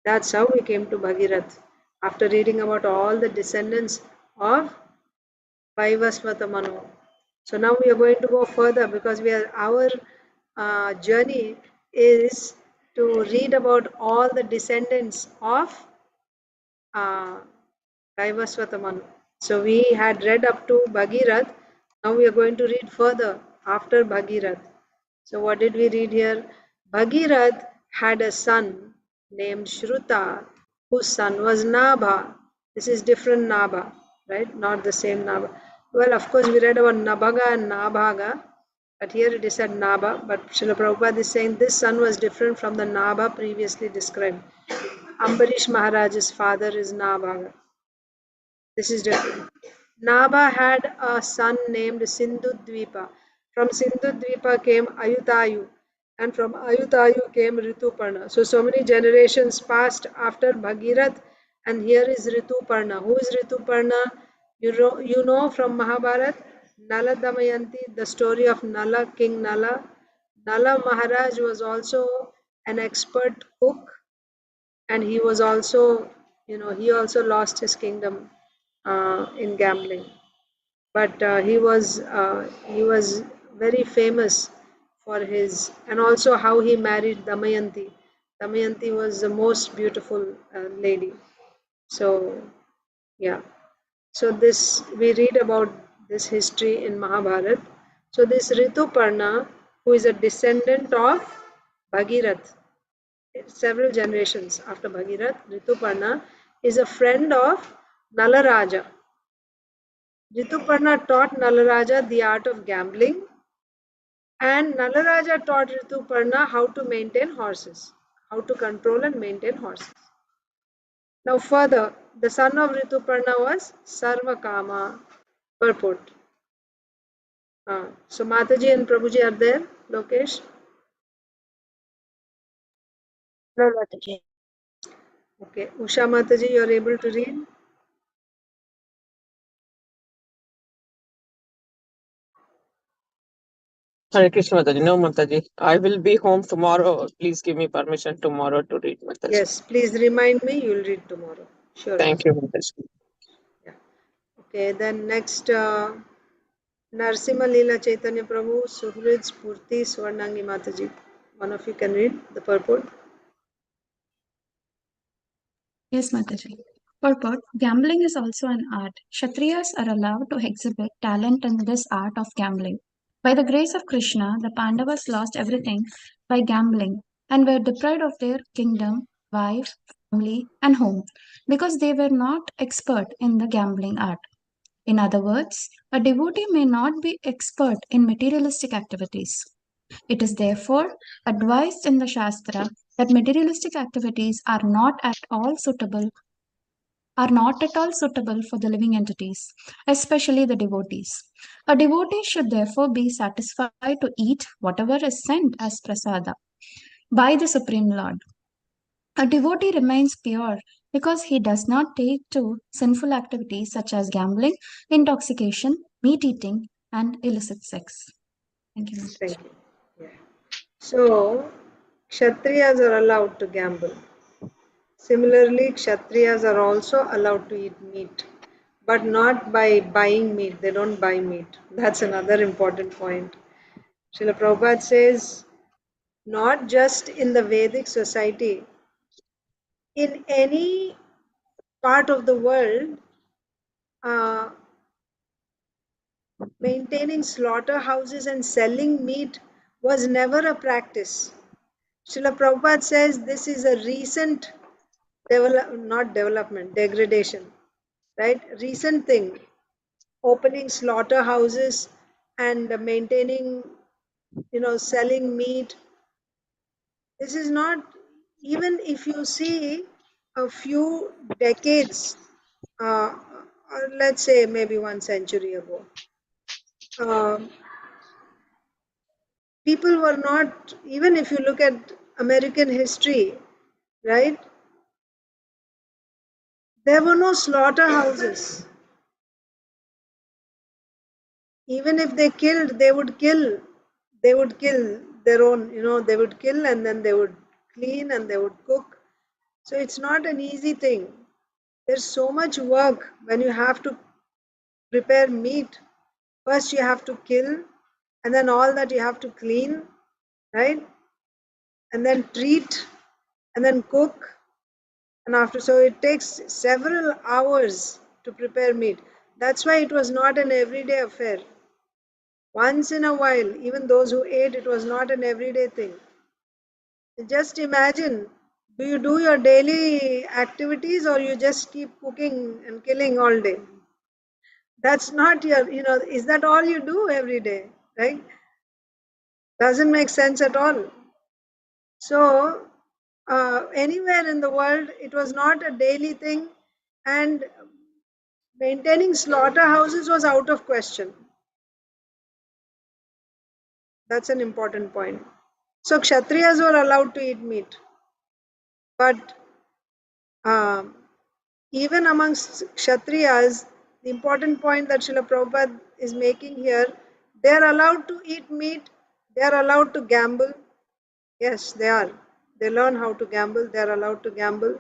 Speaker 1: That's how we came to Bhagirath. After reading about all the descendants of Vaivasvata Manu. So now we are going to go further because our journey is to read about all the descendants of Vaivasvata Manu. So we had read up to Bhagirath. Now we are going to read further after Bhagirath. So what did we read here? Bhagirath had a son named Shruta, whose son was Nabha. This is different Nabha, right? Not the same Nabha. Well, of course, we read about Nabhaga and Nabhaga, but here it is said Nabha. But Srila Prabhupada is saying this son was different from the Nabha previously described. Ambarish Maharaj's father is Nabhaga. This is different. Nabha had a son named Sindhudvipa. From Sindhudvipa came Ayutayu, and from Ayutayu came Rituparna. So many generations passed after Bhagirath, and here is Rituparna. Who is Rituparna? You know from Mahabharata, Nala Damayanti, the story of Nala, King Nala. Nala Maharaj was also an expert cook, and he was also, he also lost his kingdom in gambling, but he was very famous for his, and also how he married Damayanti. Damayanti was the most beautiful lady. So yeah, so this we read about this history in Mahabharata. So this Rituparna, who is a descendant of Bhagirath, several generations after Bhagirath, Rituparna is a friend of Nalaraja. Rituparna taught Nalaraja the art of gambling, and Nalaraja taught Rituparna how to maintain horses, how to control and maintain horses. Now further, the son of Rituparna was Sarvakama, purport. So Mataji and Prabhuji are there, Lokesh?
Speaker 13: No, Mataji.
Speaker 1: Okay, Usha Mataji, you are able to read?
Speaker 11: Hare Krishna Mataji. No, Mataji. I will be home tomorrow. Please give me permission tomorrow to read, Mataji.
Speaker 1: Yes, please remind me, you will read tomorrow. Sure.
Speaker 11: Thank you, Mataji.
Speaker 1: Yeah. Okay, then next, Narsimha Leela Chaitanya Prabhu, Suhrid Spurti Swarnangi Mataji. One of you can read the purport.
Speaker 14: Yes, Mataji. Purport: Gambling is also an art. Kshatriyas are allowed to exhibit talent in this art of gambling. By the grace of Krishna, the Pandavas lost everything by gambling and were deprived of their kingdom, wife, family, and home because they were not expert in the gambling art. In other words, a devotee may not be expert in materialistic activities. It is therefore advised in the Shastra that materialistic activities are not at all suitable are not at all suitable for the living entities, especially the devotees. A devotee should therefore be satisfied to eat whatever is sent as prasada by the Supreme Lord. A devotee remains pure because he does not take to sinful activities such as gambling, intoxication, meat eating, and illicit sex. Thank you. Mataji.
Speaker 1: Thank you. Yeah. So, Kshatriyas are allowed to gamble. Similarly, Kshatriyas are also allowed to eat meat, but not by buying meat. They don't buy meat. That's another important point. Srila Prabhupada says, not just in the Vedic society, in any part of the world, uh, maintaining slaughterhouses and selling meat was never a practice. Srila Prabhupada says this is a recent degradation, right? Recent thing, opening slaughterhouses and maintaining, selling meat. This is not, even if you see a few decades, or let's say maybe 1 century ago, people were not, even if you look at American history, right? There were no slaughterhouses. Even if they killed, they would kill their own, they would kill and then they would clean and they would cook. So it's not an easy thing. There's so much work when you have to prepare meat. First you have to kill, and then all that you have to clean, right? And then treat, and then cook. And after, so it takes several hours to prepare meat. That's why it was not an everyday affair. Once in a while, even those who ate, it was not an everyday thing. Just imagine, do you do your daily activities or you just keep cooking and killing all day? That's not your, is that all you do every day, right? Doesn't make sense at all. So, anywhere in the world, it was not a daily thing, and maintaining slaughterhouses was out of question. That's an important point. So, Kshatriyas were allowed to eat meat, but even amongst Kshatriyas, the important point that Srila Prabhupada is making here, they are allowed to eat meat, they are allowed to gamble. Yes, they are. They learn how to gamble, they are allowed to gamble.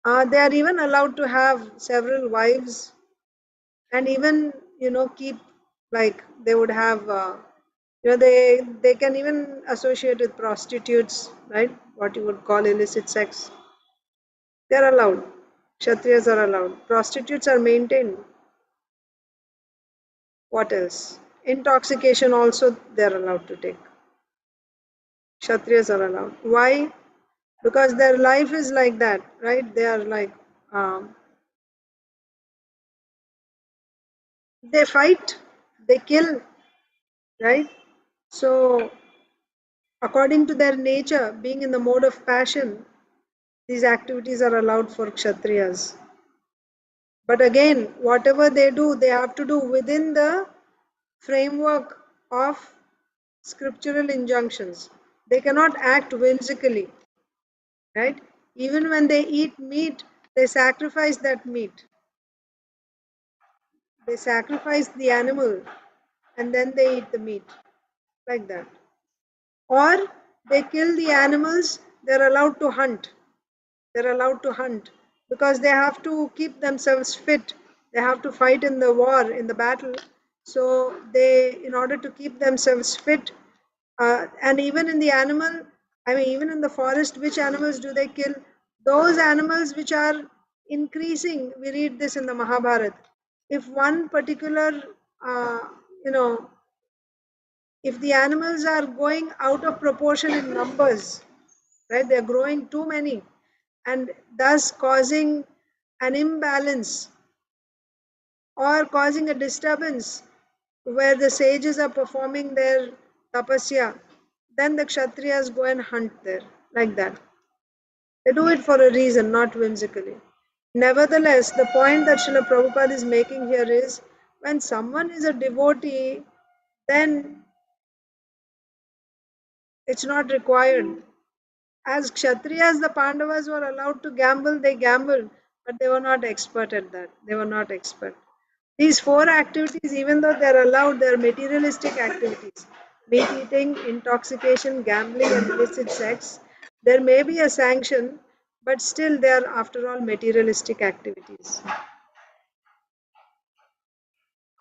Speaker 1: They are even allowed to have several wives, and even, keep, like they would have, they can even associate with prostitutes, right? What you would call illicit sex. They are allowed. Kshatriyas are allowed. Prostitutes are maintained. What else? Intoxication also they are allowed to take. Kshatriyas are allowed. Why? Because their life is like that, right? They are like, they fight, they kill, right? So, according to their nature, being in the mode of passion, these activities are allowed for Kshatriyas. But again, whatever they do, they have to do within the framework of scriptural injunctions. They cannot act whimsically, right? Even when they eat meat, they sacrifice that meat. They sacrifice the animal and then they eat the meat, like that. Or they kill the animals, they're allowed to hunt. They're allowed to hunt because they have to keep themselves fit. They have to fight in the war, in the battle. So they, in order to keep themselves fit, and even in the animal, even in the forest, which animals do they kill? Those animals which are increasing. We read this in the Mahabharata. If one particular, uh, you know, if the animals are going out of proportion in numbers, right? They're growing too many, and thus causing an imbalance or causing a disturbance where the sages are performing their tapasya, then the Kshatriyas go and hunt there, like that. They do it for a reason, not whimsically. Nevertheless, the point that Srila Prabhupada is making here is, when someone is a devotee, then it's not required. As Kshatriyas, the Pandavas were allowed to gamble, they gambled, but they were not expert at that. They were not expert. These 4 activities, even though they are allowed, they are materialistic activities. Meat eating, intoxication, gambling, and illicit sex. There may be a sanction, but still they are, after all, materialistic activities.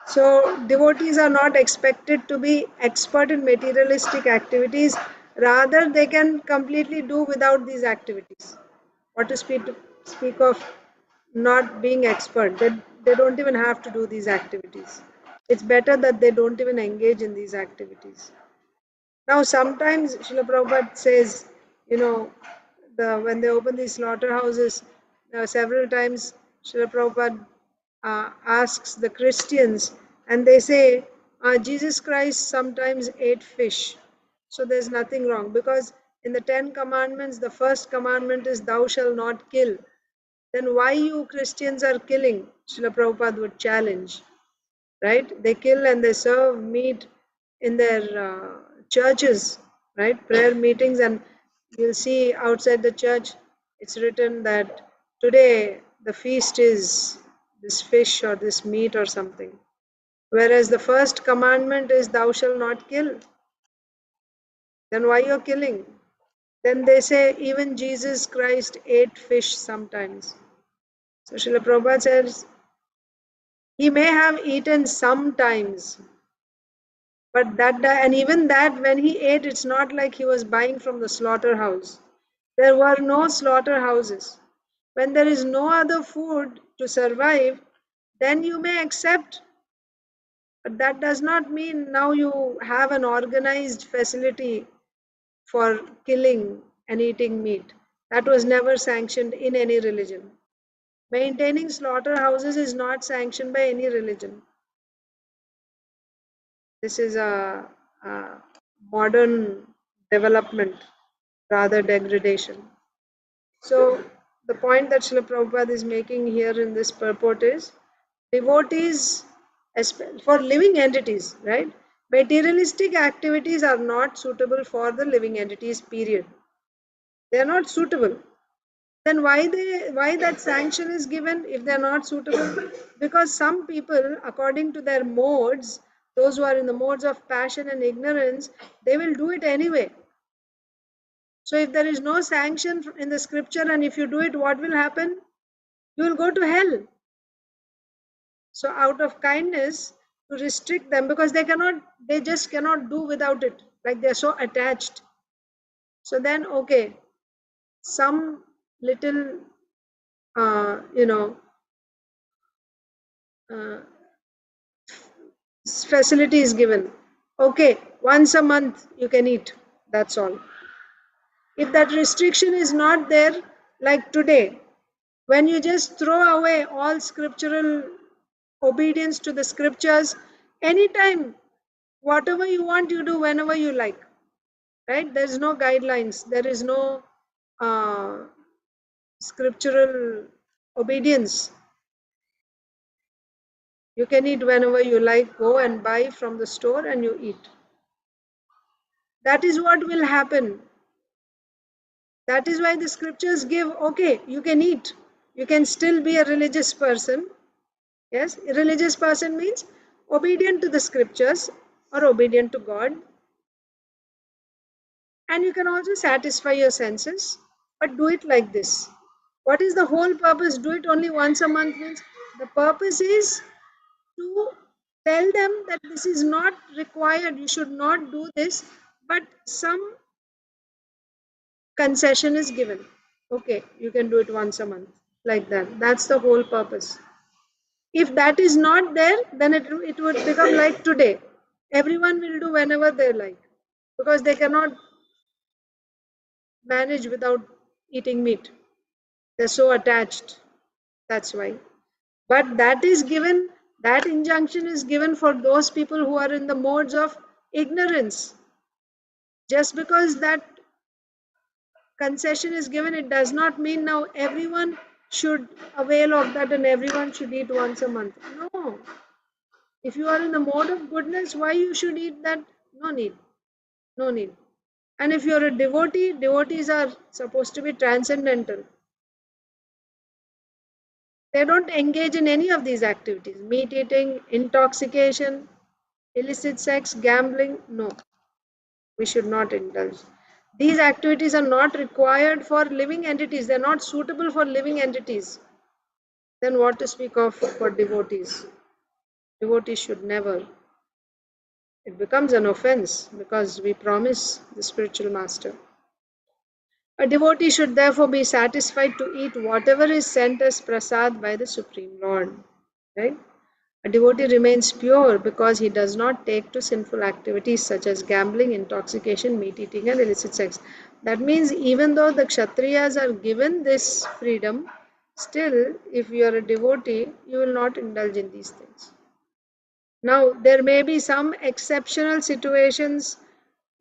Speaker 1: So devotees are not expected to be expert in materialistic activities. Rather, they can completely do without these activities. What to speak of not being expert? They don't even have to do these activities. It's better that they don't even engage in these activities. Now, sometimes Srila Prabhupada says, when they open these slaughterhouses, several times Srila Prabhupada asks the Christians, and they say, Jesus Christ sometimes ate fish. So there's nothing wrong, because in the 10 commandments, the first commandment is thou shalt not kill. Then why you Christians are killing? Srila Prabhupada would challenge. Right? They kill and they serve meat in their churches, right? Prayer meetings, and you'll see outside the church, it's written that today the feast is this fish or this meat or something. Whereas the first commandment is thou shalt not kill. Then why you're killing? Then they say even Jesus Christ ate fish sometimes. So Srila Prabhupada says, he may have eaten sometimes, but and even that, when he ate, it's not like he was buying from the slaughterhouse. There were no slaughterhouses. When there is no other food to survive, then you may accept. But that does not mean now you have an organized facility for killing and eating meat. That was never sanctioned in any religion. Maintaining slaughterhouses is not sanctioned by any religion. This is a modern development, rather degradation. So the point that Srila Prabhupada is making here in this purport is, devotees, for living entities, right? Materialistic activities are not suitable for the living entities, period. They are not suitable. Then why that sanction is given if they are not suitable? Because some people, according to their modes, those who are in the modes of passion and ignorance, they will do it anyway. So if there is no sanction in the scripture, and if you do it, what will happen? You will go to hell. So out of kindness, to restrict them, because they just cannot do without it, like they are so attached. So then, okay, some little facility is given. Okay, once a month you can eat, that's all. If that restriction is not there, like today, when you just throw away all scriptural obedience to the scriptures, anytime, whatever you want, you do whenever you like, right? There is no guidelines, there is no scriptural obedience. You can eat whenever you like, go and buy from the store and you eat. That is what will happen. That is why the scriptures give, okay, you can eat, you can still be a religious person. Yes, a religious person means obedient to the scriptures or obedient to God. And you can also satisfy your senses, but do it like this. What is the whole purpose? Do it only once a month means the purpose is to tell them that this is not required, you should not do this, but some concession is given. Okay, you can do it once a month, like that. That's the whole purpose. If that is not there, then it would become like today. Everyone will do whenever they like, because they cannot manage without eating meat. They're so attached. That's why. But that is given, that injunction is given for those people who are in the modes of ignorance. Just because that concession is given, it does not mean now everyone should avail of that and everyone should eat once a month. No. If you are in the mode of goodness, why you should eat that? No need. No need. And if you're a devotee, devotees are supposed to be transcendental. They don't engage in any of these activities. Meat eating, intoxication, illicit sex, gambling. No. We should not indulge. These activities are not required for living entities. They are not suitable for living entities. Then what to speak of for devotees? Devotees should never. It becomes an offense because we promise the spiritual master. A devotee should therefore be satisfied to eat whatever is sent as prasad by the Supreme Lord. Right? A devotee remains pure because he does not take to sinful activities such as gambling, intoxication, meat eating, and illicit sex. That means even though the Kshatriyas are given this freedom, still, if you are a devotee, you will not indulge in these things. Now, there may be some exceptional situations,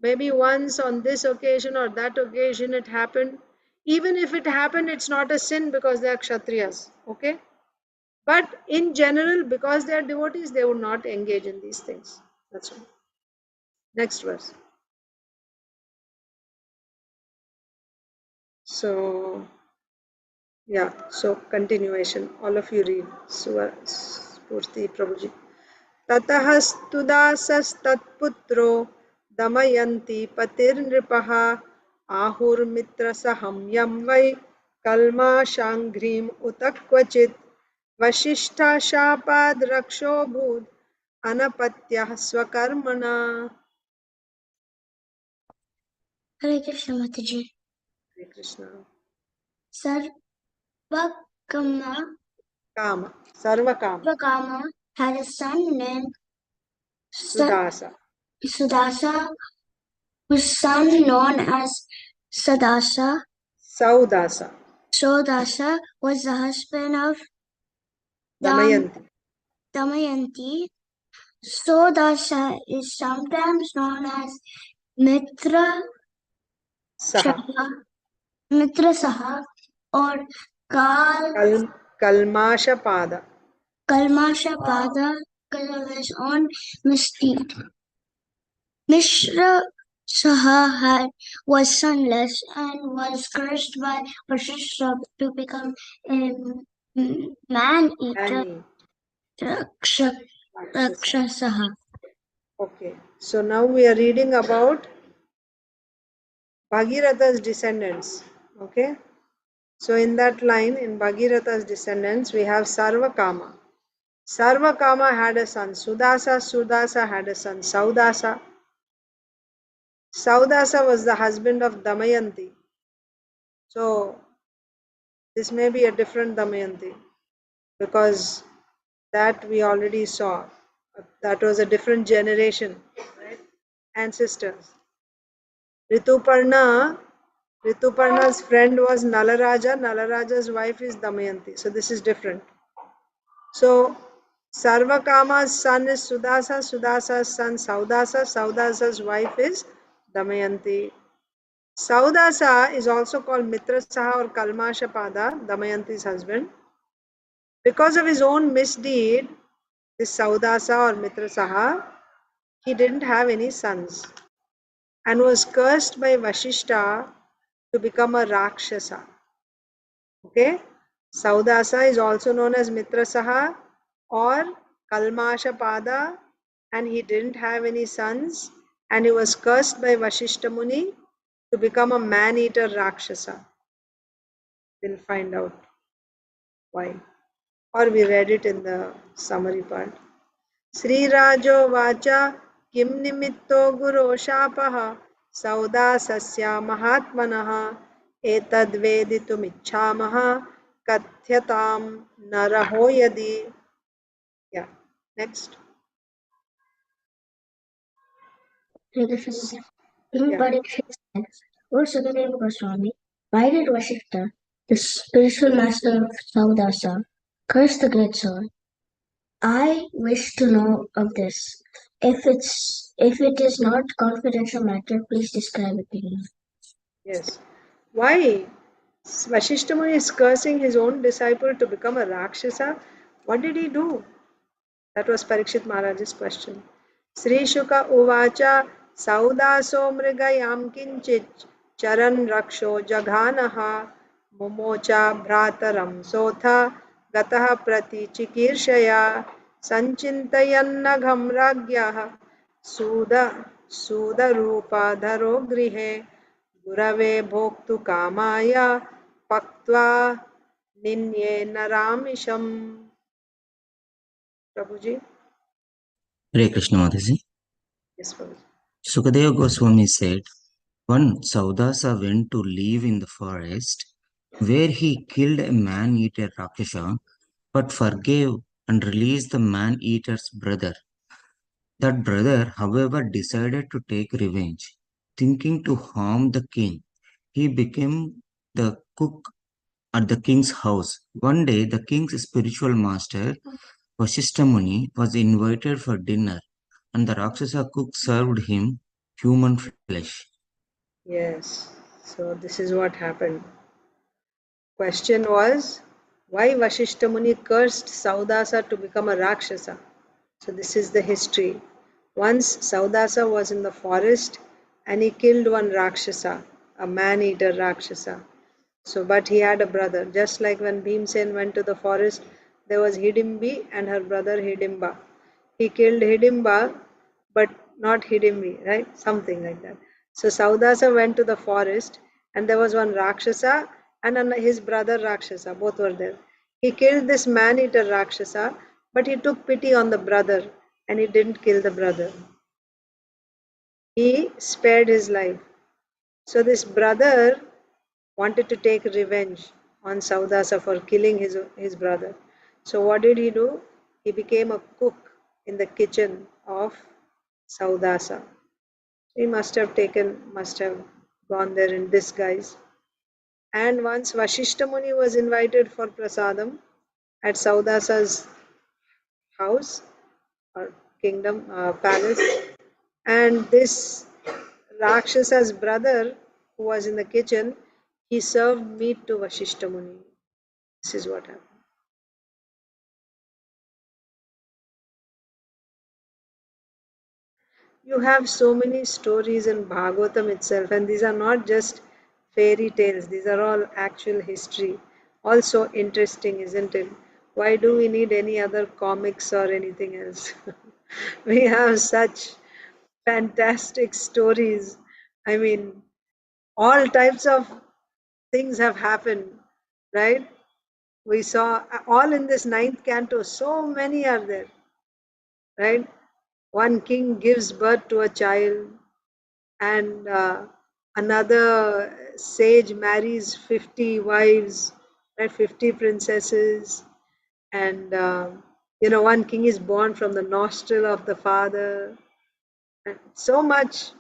Speaker 1: maybe once on this occasion or that occasion it happened. Even if it happened, it's not a sin because they are Kshatriyas. Okay? But in general, because they are devotees, they would not engage in these things. That's all. Next verse. So, yeah, so continuation. All of you read. Spurti Prabhuji. Tatah studasastatputro damayanti patirnripaha ahur mitra saham yam vai kalma shangrim utakvachit vashishtha shapad raksho bhud anapatyah swakarmana.
Speaker 3: Hare Krishna Mataji.
Speaker 1: Hare Krishna.
Speaker 3: Sarvakama had a son named
Speaker 1: Sudasa.
Speaker 3: Sudasa, whose son known as Saudasa was the husband of Damayanti. Saudasa is sometimes known as Mitra Saha or
Speaker 1: Kalmashapada
Speaker 3: because of his own misdeed. Mishra Saha was sonless and was cursed by Vasishtha to become a man-eater Rakshasa.
Speaker 1: Okay, so now we are reading about Bhagiratha's descendants. Okay, so in that line, in Bhagiratha's descendants, we have Sarvakama. Sarvakama had a son Sudasa. Sudasa had a son Saudasa. Saudasa was the husband of Damayanti. So this may be a different Damayanti because that we already saw. That was a different generation, right? Ancestors. Rituparna's friend was Nalaraja. Nalaraja's wife is Damayanti. So this is different. So Sarvakama's son is Sudasa. Sudasa's son Saudasa. Saudasa's wife is Damayanti. Saudasa is also called Mitrasaha or Kalmashapada, Damayanti's husband. Because of his own misdeed, this Saudasa or Mitrasaha, he didn't have any sons and was cursed by Vasishtha to become a Rakshasa. Okay? Saudasa is also known as Mitrasaha or Kalmashapada, and he didn't have any sons and he was cursed by Vasishtha Muni to become a man-eater Rakshasa. We'll find out why. Or we read it in the summary part. Sri Rajo Vacha Kim Nimitto Guru Shapaha Saudasasya Mahatmanaha Etad Veditumichamaha Kathyatam Naraho Yadi. Yeah, next.
Speaker 3: O Sukadeva Goswami, why did Vasishtha, the spiritual master of Saudasa, curse the great soul? I wish to know of this. If it is not confidential matter, please describe it to me.
Speaker 1: Yes. Why? Vashishta Muni is cursing his own disciple to become a Rakshasa. What did he do? That was Parikshit Maharaj's question. Sri Shuka Uvacha Saudaso Mrigayam Kinchit Charan Raksho Jaghanaha Momocha Bhrataram Sotha Gataha Prati Chikirshaya Sanchintayannagam Ragyah Suda Rupa Dharo Grihe Gurave Bhoktu Kamaya Paktva Ninye Naramisham. Prabhuji?
Speaker 15: Hare Krishna Mataji.
Speaker 1: Yes, Prabhuji.
Speaker 15: Sukadeva Goswami said, one Saudasa went to live in the forest where he killed a man-eater Rakshasa but forgave and released the man-eater's brother. That brother, however, decided to take revenge. Thinking to harm the king, he became the cook at the king's house. One day, the king's spiritual master, Vasishta Muni, was invited for dinner, and the Rakshasa cook served him human flesh.
Speaker 1: Yes. So this is what happened. Question was, why Vashishta Muni cursed Saudasa to become a Rakshasa? So this is the history. Once Saudasa was in the forest and he killed one Rakshasa, a man-eater Rakshasa. So, but he had a brother. Just like when Bhimsen went to the forest, there was Hidimbi and her brother Hidimba. He killed Hidimba, but not Hidimbi, right? Something like that. So Saudasa went to the forest and there was one Rakshasa and his brother Rakshasa. Both were there. He killed this man-eater Rakshasa, but he took pity on the brother and he didn't kill the brother. He spared his life. So this brother wanted to take revenge on Saudasa for killing his brother. So what did he do? He became a cook in the kitchen of Saudasa. He must have gone there in disguise. And once Vashishta Muni was invited for prasadam at Saudasa's house or kingdom, palace, and this Rakshasa's brother who was in the kitchen, he served meat to Vashishta Muni. This is what happened. You have so many stories in Bhagavatam itself, and these are not just fairy tales, these are all actual history. Also interesting, isn't it? Why do we need any other comics or anything else? We have such fantastic stories. I mean, all types of things have happened, right? We saw all in this 9th canto, so many are there, right? One king gives birth to a child, and another sage marries 50 wives, right? 50 princesses, and one king is born from the nostril of the father, and so much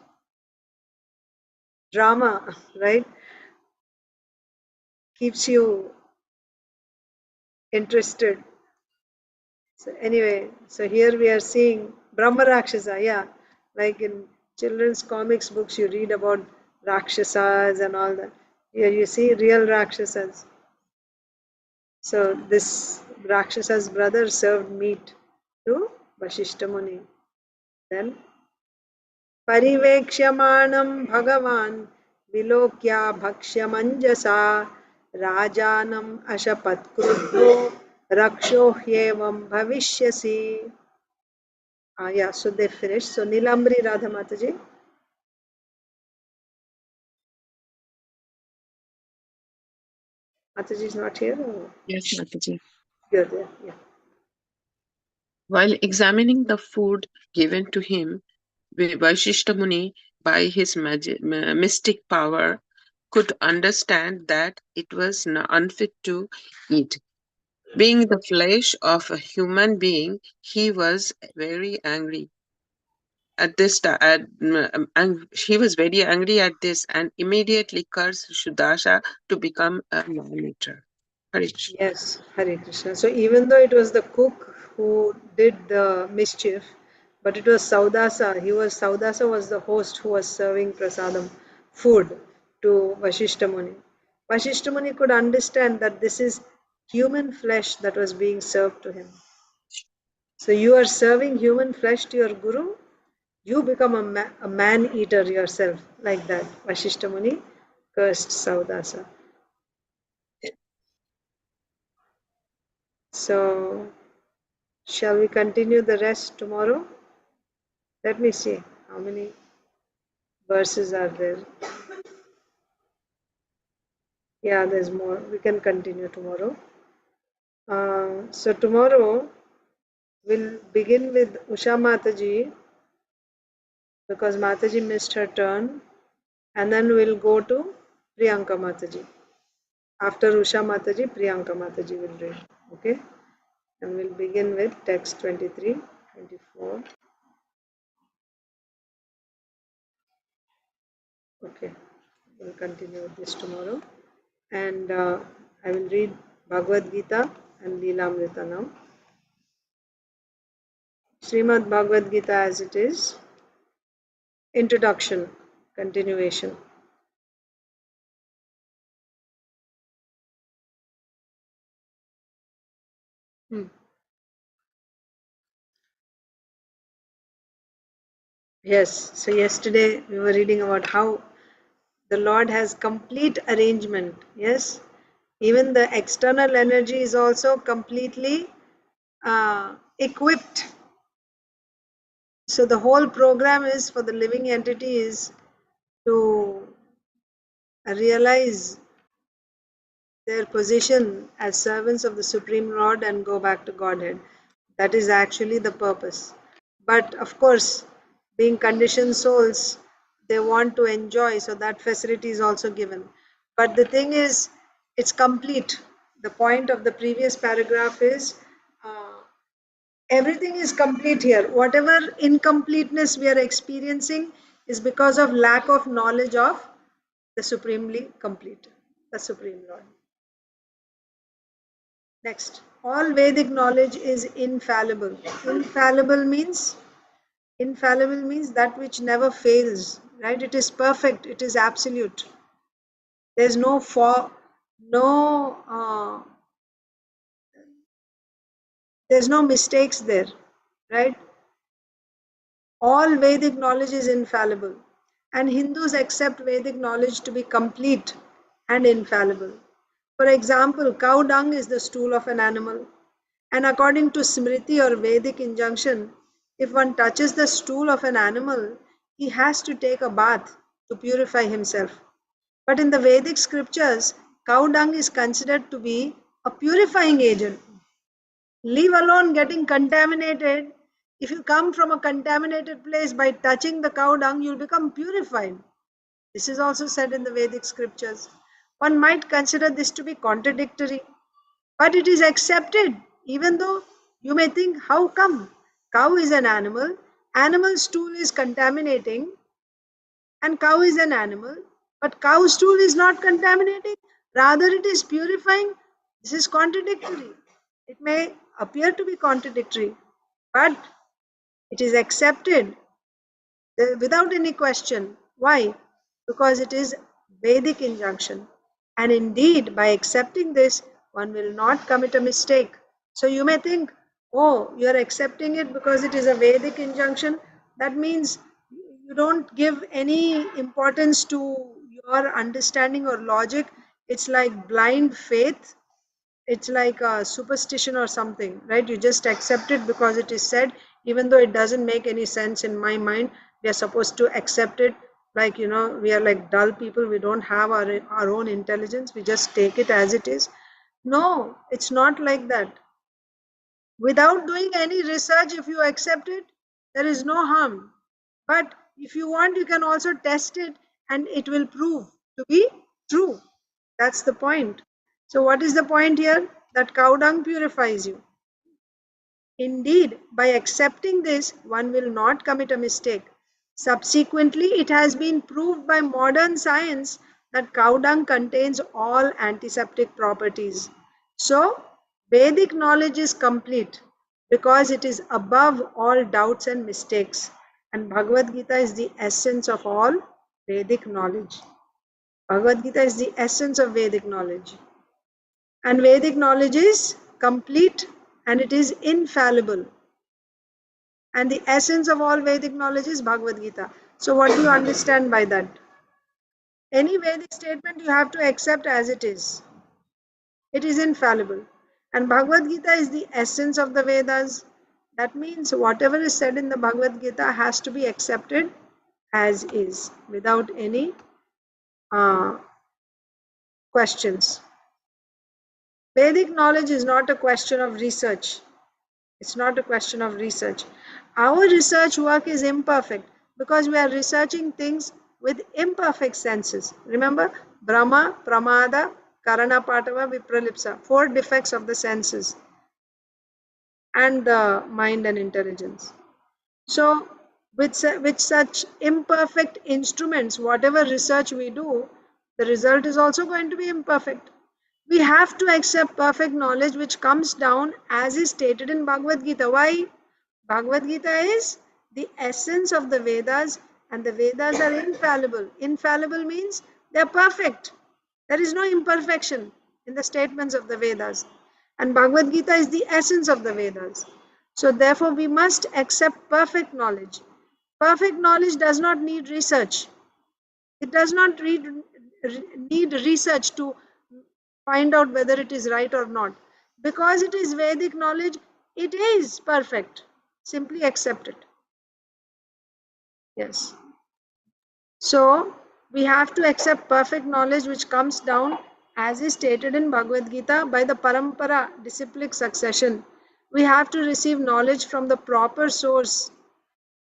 Speaker 1: drama, right? Keeps you interested. So anyway, so here we are seeing Brahma Rakshasa, yeah, like in children's comics books you read about Rakshasas and all that. Here you see real Rakshasas. So this Rakshasa's brother served meat to Vashishta Muni. Then Parivekshamanam Bhagavan Vilokya Bhakshamanjasa Rajanam Ashapat Krudho Raksho Hyevam Bhavishyasi. Yeah, so they finished. So Nilambri Radha Mataji. Mataji is not here? Or?
Speaker 11: Yes, Mataji.
Speaker 1: You're there, yeah.
Speaker 11: While examining the food given to him, Vaishishta Muni, by his mystic power, could understand that it was unfit to eat. Being the flesh of a human being, he was very angry at this and he was very angry at this and immediately cursed Sudasha to become a man-eater.
Speaker 1: Yes, Hare Krishna. So even though it was the cook who did the mischief, but it was Saudasa. Saudasa was the host who was serving prasadam, food, to Vashishta Muni. Vasishtha Muni could understand that this is human flesh that was being served to him. So you are serving human flesh to your guru, you become a man-eater yourself, like that. Vasishtha Muni cursed Saudasa. So, shall we continue the rest tomorrow? Let me see how many verses are there. Yeah, there's more. We can continue tomorrow. So tomorrow we'll begin with Usha Mataji, because Mataji missed her turn, and then we'll go to Priyanka Mataji. After Usha Mataji, Priyanka Mataji will read. Okay? And we'll begin with text 23, 24. Okay, we'll continue with this tomorrow. And I will read Bhagavad Gita and Leelamrita now. Srimad Bhagavad Gita as it is. Introduction, continuation. Yes, so yesterday we were reading about how the Lord has complete arrangement. Yes, even the external energy is also completely equipped. So the whole program is for the living entities to realize their position as servants of the Supreme Lord and go back to Godhead. That is actually the purpose. But of course, being conditioned souls, they want to enjoy, so that facility is also given. But the thing is, it's complete. The point of the previous paragraph is everything is complete here. Whatever incompleteness we are experiencing is because of lack of knowledge of the Supremely Complete, the Supreme Lord. Next, all Vedic knowledge is infallible. Infallible means that which never fails, right? It is perfect, it is absolute. There's no there's no mistakes there, right? All Vedic knowledge is infallible, and Hindus accept Vedic knowledge to be complete and infallible. For example, cow dung is the stool of an animal, and according to Smriti or Vedic injunction, if one touches the stool of an animal, he has to take a bath to purify himself. But in the Vedic scriptures, cow dung is considered to be a purifying agent. Leave alone getting contaminated. If you come from a contaminated place, by touching the cow dung, you'll become purified. This is also said in the Vedic scriptures. One might consider this to be contradictory, but it is accepted, even though you may think, how come? Cow is an animal, animal stool is contaminating, and cow is an animal, but cow stool is not contaminating, rather it is purifying. This is contradictory. It may appear to be contradictory, but it is accepted without any question. Why? Because it is Vedic injunction. And indeed, by accepting this, one will not commit a mistake. So you may think, oh, you are accepting it because it is a Vedic injunction. That means you don't give any importance to your understanding or logic. It's like blind faith. It's like a superstition or something, right? You just accept it because it is said, even though it doesn't make any sense in my mind. We are supposed to accept it. Like, we are like dull people. We don't have our own intelligence. We just take it as it is. No, it's not like that. Without doing any research, if you accept it, there is no harm. But if you want, you can also test it and it will prove to be true. That's the point. So what is the point here? That cow dung purifies you. Indeed, by accepting this, one will not commit a mistake. Subsequently, it has been proved by modern science that cow dung contains all antiseptic properties. So, Vedic knowledge is complete because it is above all doubts and mistakes. And Bhagavad Gita is the essence of all Vedic knowledge. Bhagavad Gita is the essence of Vedic knowledge. And Vedic knowledge is complete and it is infallible. And the essence of all Vedic knowledge is Bhagavad Gita. So what do you understand by that? Any Vedic statement you have to accept as it is. It is infallible. And Bhagavad Gita is the essence of the Vedas. That means whatever is said in the Bhagavad Gita has to be accepted as is, without any questions. Vedic knowledge is not a question of research. It's not a question of research. Our research work is imperfect because we are researching things with imperfect senses. Remember, Brahma, Pramada, Karana Patava, Vipralipsa, 4 defects of the senses and the mind and intelligence. So, with such imperfect instruments, whatever research we do, the result is also going to be imperfect. We have to accept perfect knowledge which comes down as is stated in Bhagavad Gita. Why? Bhagavad Gita is the essence of the Vedas and the Vedas are infallible. Infallible means they are perfect. There is no imperfection in the statements of the Vedas. And Bhagavad Gita is the essence of the Vedas. So therefore we must accept perfect knowledge. Perfect knowledge does not need research. It does not need research to find out whether it is right or not. Because it is Vedic knowledge, it is perfect. Simply accept it. Yes. So we have to accept perfect knowledge which comes down as is stated in Bhagavad Gita by the parampara, disciplic succession. We have to receive knowledge from the proper source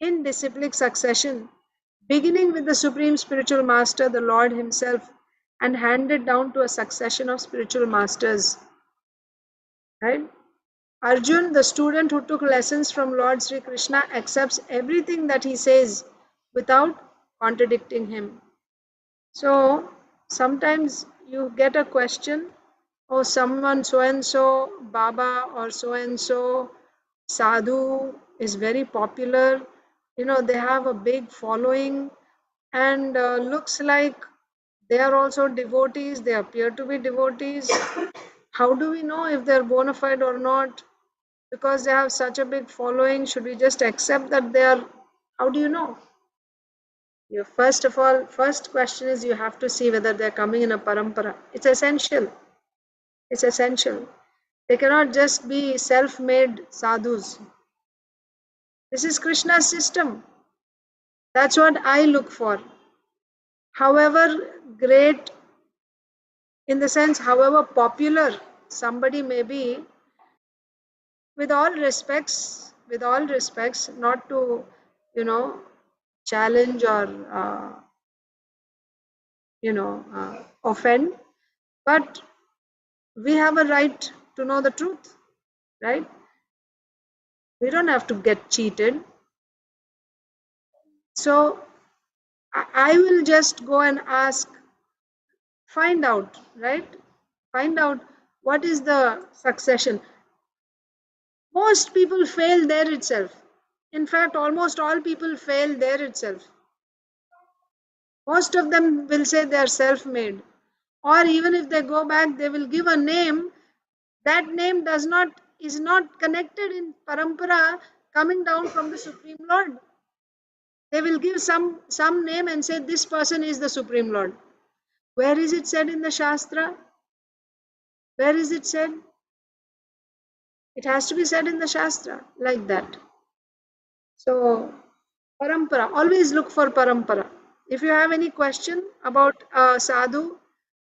Speaker 1: in disciplic succession, beginning with the Supreme Spiritual Master, the Lord Himself, and handed down to a succession of spiritual masters. Right? Arjun, the student who took lessons from Lord Sri Krishna, accepts everything that he says without contradicting him. So sometimes you get a question, oh, someone so and so Baba or so and so Sadhu is very popular, they have a big following and looks like they are also devotees, they appear to be devotees. How do we know if they're bona fide or not? Because they have such a big following, should we just accept that they are? How do you know? First of all, first question is you have to see whether they're coming in a parampara. It's essential. It's essential. They cannot just be self-made sadhus. This is Krishna's system. That's what I look for. However great, in the sense, however popular somebody may be, with all respects, not to, challenge or, offend, but we have a right to know the truth, right? We don't have to get cheated. So I will just go and ask, find out, right? Find out what is the succession. Most people fail there itself. In fact, almost all people fail there itself. Most of them will say they are self-made. Or even if they go back, they will give a name. That name is not connected in parampara coming down from the Supreme Lord. They will give some name and say this person is the Supreme Lord. Where is it said in the Shastra? Where is it said? It has to be said in the Shastra like that. So, parampara, always look for parampara. If you have any question about a sadhu,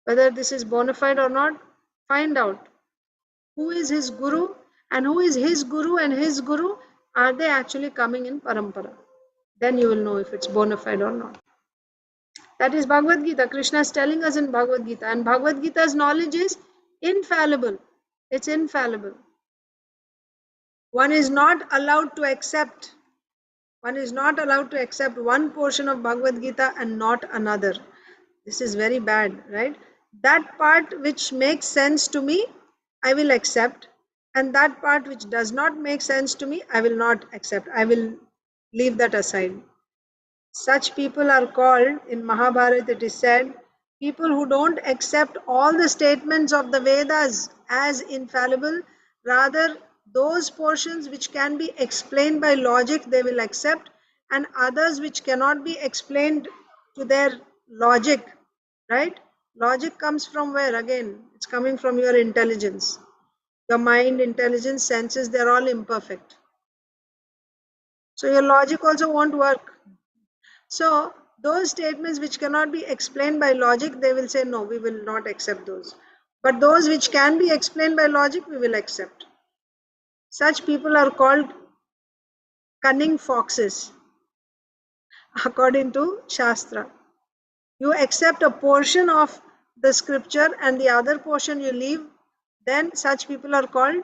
Speaker 1: whether this is bona fide or not, find out who is his guru and who is his guru and his guru. Are they actually coming in parampara? Then you will know if it's bona fide or not. That is Bhagavad Gita. Krishna is telling us in Bhagavad Gita, and Bhagavad Gita's knowledge is infallible. It's infallible. One is not allowed to accept one portion of Bhagavad Gita and not another. This is very bad, right? That part which makes sense to me, I will accept, and that part which does not make sense to me, I will not accept. I will leave that aside. Such people are called, in Mahabharata it is said,
Speaker 16: People who don't accept all the statements of the Vedas as infallible, rather those portions which can be explained by logic they will accept, and others which cannot be explained to their logic, right? Logic comes from where? Again, it's coming from your intelligence. Your mind, intelligence, senses, they're all imperfect. So your logic also won't work. So those statements which cannot be explained by logic, they will say, no, we will not accept those. But those which can be explained by logic, we will accept. Such people are called cunning foxes, according to Shastra. You accept a portion of the scripture and the other portion you leave, then such people are called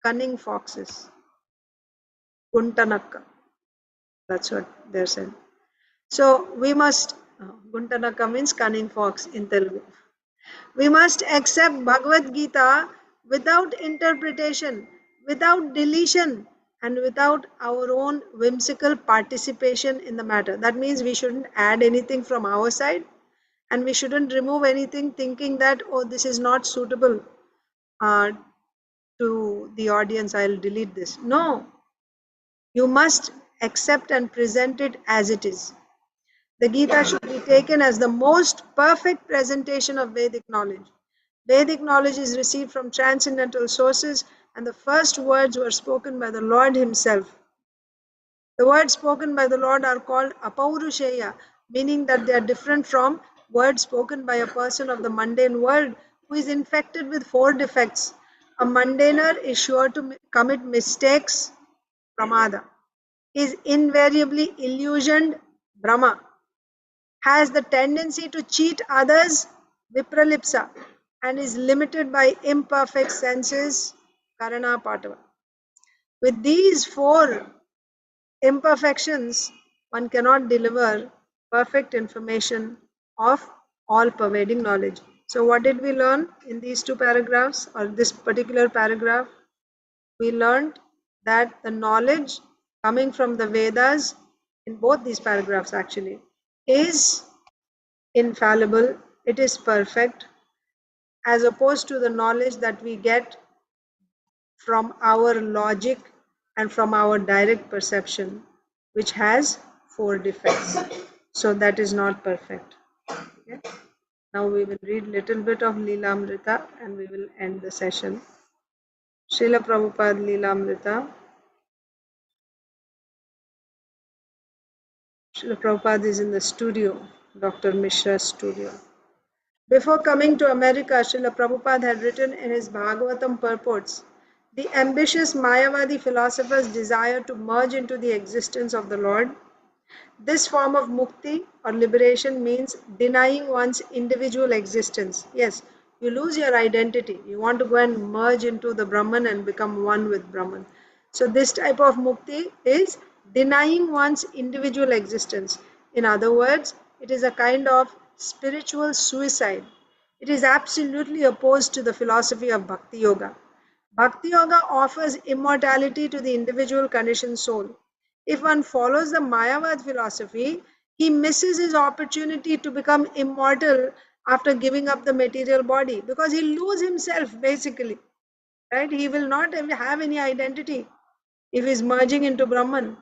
Speaker 16: cunning foxes. Guntanakka. That's what they're saying. So we must, Guntanakka means cunning fox in Telugu. We must accept Bhagavad Gita without interpretation, without deletion, and without our own whimsical participation in the matter. That means we shouldn't add anything from our side, and we shouldn't remove anything thinking that, oh, this is not suitable to the audience, I'll delete this. No, you must accept and present it as it is. The Gita should be taken as the most perfect presentation of Vedic knowledge. Vedic knowledge is received from transcendental sources, and the first words were spoken by the Lord himself. The words spoken by the Lord are called apaurusheya, meaning that they are different from words spoken by a person of the mundane world who is infected with 4 defects. A mundaner is sure to commit mistakes, pramada, is invariably illusioned, brahma, has the tendency to cheat others, vipralipsa, and is limited by imperfect senses, karana patava. With these 4 imperfections, one cannot deliver perfect information of all pervading knowledge. So what did we learn in these 2 paragraphs, or this particular paragraph? We learned that the knowledge coming from the Vedas, in both these paragraphs actually, is infallible, it is perfect, as opposed to the knowledge that we get from our logic and from our direct perception, which has 4 defects. So that is not perfect. Okay? Now we will read little bit of Leelamrita and we will end the session. Srila Prabhupada Leelamrita. Srila Prabhupada is in the studio, Dr. Mishra's studio. Before coming to America, Srila Prabhupada had written in his Bhagavatam purports, the ambitious Mayavadi philosophers desire to merge into the existence of the Lord. This form of mukti or liberation means denying one's individual existence. Yes, you lose your identity. You want to go and merge into the Brahman and become one with Brahman. So this type of mukti is denying one's individual existence. In other words, it is a kind of spiritual suicide. It is absolutely opposed to the philosophy of Bhakti Yoga. Bhakti Yoga offers immortality to the individual conditioned soul. If one follows the Mayavad philosophy, he misses his opportunity to become immortal after giving up the material body, because he loses himself basically, right? He will not have any identity if he is merging into Brahman.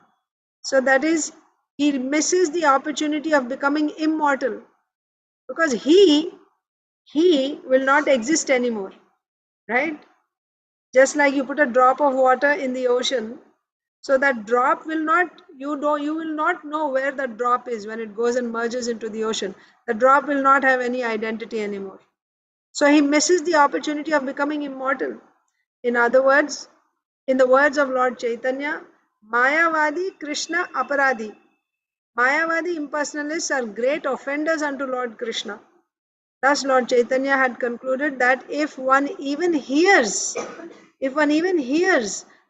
Speaker 16: So that is, he misses the opportunity of becoming immortal, because he will not exist anymore, right? Just like you put a drop of water in the ocean, so that drop will not, you will not know where the drop is when it goes and merges into the ocean. The drop will not have any identity anymore. So he misses the opportunity of becoming immortal. In other words, in the words of Lord Chaitanya, Mayavadi Krishna Aparadhi. Mayavadi impersonalists are great offenders unto Lord Krishna. Thus Lord Chaitanya had concluded that if one even hears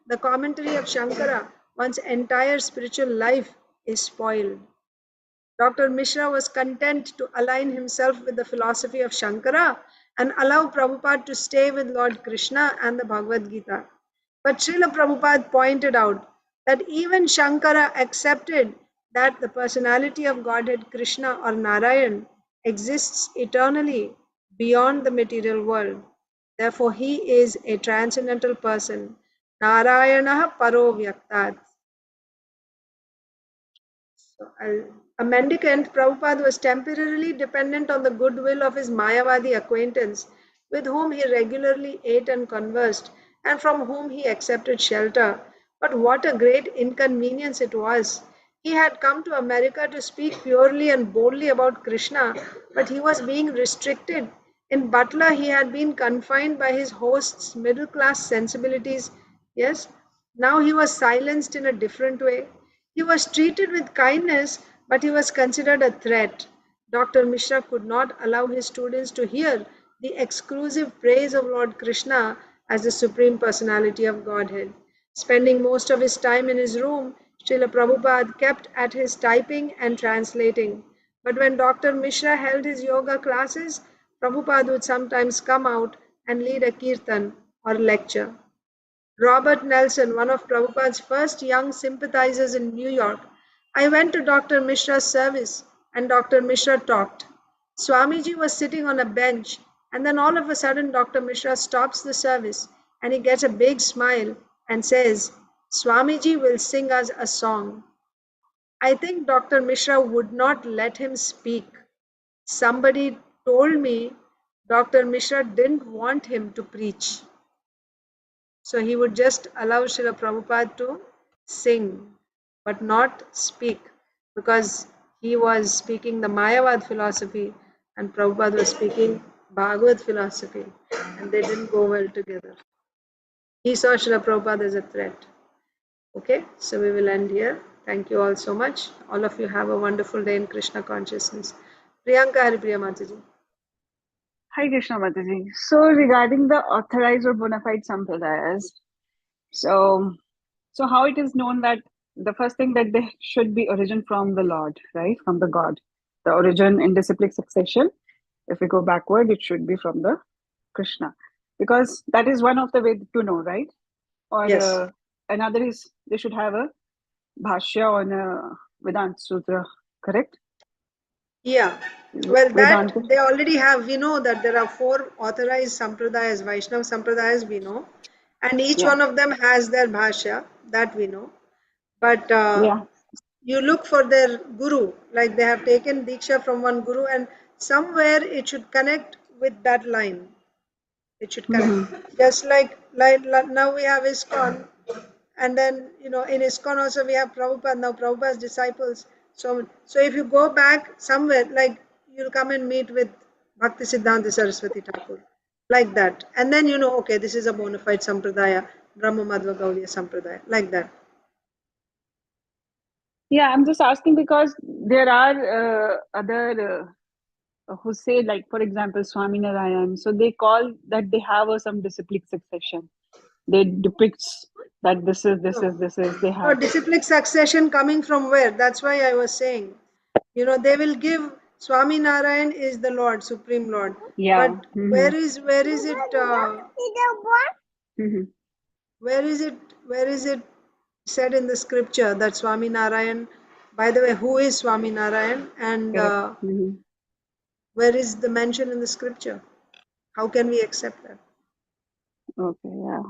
Speaker 16: the commentary of Shankara, one's entire spiritual life is spoiled. Dr. Mishra was content to align himself with the philosophy of Shankara and allow Prabhupada to stay with Lord Krishna and the Bhagavad Gita. But Srila Prabhupada pointed out that even Shankara accepted that the personality of Godhead Krishna or Narayan exists eternally beyond the material world. Therefore, he is a transcendental person. Narayana Paro Vyaktat. So, a mendicant, Prabhupada was temporarily dependent on the goodwill of his Mayavadi acquaintance, with whom he regularly ate and conversed, and from whom he accepted shelter. But what a great inconvenience it was! He had come to America to speak purely and boldly about Krishna, but he was being restricted. In Butler, he had been confined by his host's middle class sensibilities. Yes, now he was silenced in a different way. He was treated with kindness, but he was considered a threat. Dr. Mishra could not allow his students to hear the exclusive praise of Lord Krishna as the Supreme Personality of Godhead. Spending most of his time in his room, Srila Prabhupada kept at his typing and translating. But when Dr. Mishra held his yoga classes, Prabhupada would sometimes come out and lead a kirtan or lecture. Robert Nelson, one of Prabhupada's first young sympathizers in New York. I went to Dr. Mishra's service and Dr. Mishra talked. Swamiji was sitting on a bench, and then all of a sudden Dr. Mishra stops the service and he gets a big smile and says, Swamiji will sing us a song. I think Dr. Mishra would not let him speak. Somebody told me Dr. Mishra didn't want him to preach. So he would just allow Srila Prabhupada to sing, but not speak, because he was speaking the Mayavad philosophy and Prabhupada was speaking Bhagavad philosophy, and they didn't go well together. He saw Srila Prabhupada as a threat. Okay, so we will end here. Thank you all so much. All of you have a wonderful day in Krishna consciousness. Priyanka Haripriya Mataji.
Speaker 10: Hi Krishna Mataji. So regarding the authorized or bona fide sampradayas, so how it is known that the first thing that they should be origin from the Lord, right? From the God. The origin in disciplic succession, if we go backward, it should be from the Krishna. Because that is one of the ways to know, right? Or
Speaker 16: Yes.
Speaker 10: another is they should have a bhashya on a Vedanta Sutra, correct?
Speaker 16: Yeah, well, that
Speaker 10: Vedanta.
Speaker 16: they already have. We know that there are 4 authorized sampradayas, Vaishnava sampradayas, we know, and each one of them has their bhashya, that we know. But you look for their guru, like they have taken diksha from one guru, and somewhere it should connect with that line. It should connect. Just like now we have ISKCON, and then in ISKCON also we have Prabhupada, now Prabhupada's disciples. So if you go back somewhere, like you'll come and meet with Bhakti Siddhanta Saraswati Thakur, like that, and then okay, this is a bona fide sampradaya, Brahma Madhva Gaudiya sampradaya, like that.
Speaker 10: Yeah, I'm just asking because there are other who say, like, for example, Swami Narayan. So they call that they have some disciplic succession. They depicts that this is. They have.
Speaker 16: No, disciplic succession coming from where? That's why I was saying, they will give Swami Narayan is the Lord, Supreme Lord.
Speaker 10: Yeah.
Speaker 16: But where is it? Where is it said in the scripture that Swami Narayan? By the way, who is Swami Narayan? And where is the mention in the scripture? How can we accept that?
Speaker 10: Okay. Yeah.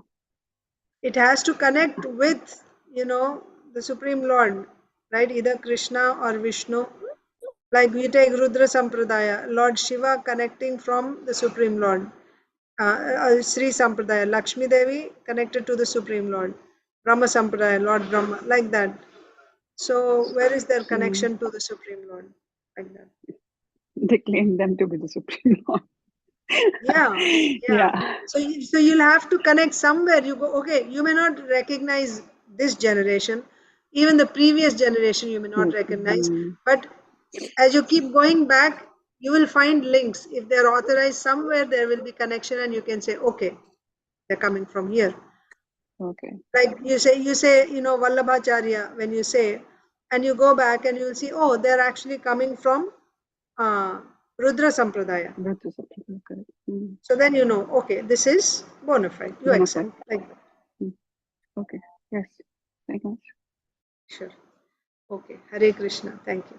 Speaker 16: It has to connect with the Supreme Lord, right? Either Krishna or Vishnu. Like we take Rudra Sampradaya, Lord Shiva connecting from the Supreme Lord. Sri Sampradaya, Lakshmi Devi connected to the Supreme Lord. Brahma Sampradaya, Lord Brahma, like that. So where is their connection to the Supreme Lord? Like that.
Speaker 10: They claim them to be the Supreme Lord.
Speaker 16: Yeah. So you'll have to connect somewhere. You go, okay, you may not recognize this generation, even the previous generation you may not recognize, but as you keep going back, you will find links. If they're authorized somewhere, there will be connection, and you can say, okay, they're coming from here.
Speaker 10: Okay.
Speaker 16: Like you say, Vallabhacharya, when you say, and you go back and you'll see, oh, they're actually coming from Rudra Sampradaya. So then okay, this is bona fide. You accept like that.
Speaker 10: Okay. Yes. Thank you.
Speaker 16: Sure. Okay. Hare Krishna. Thank you.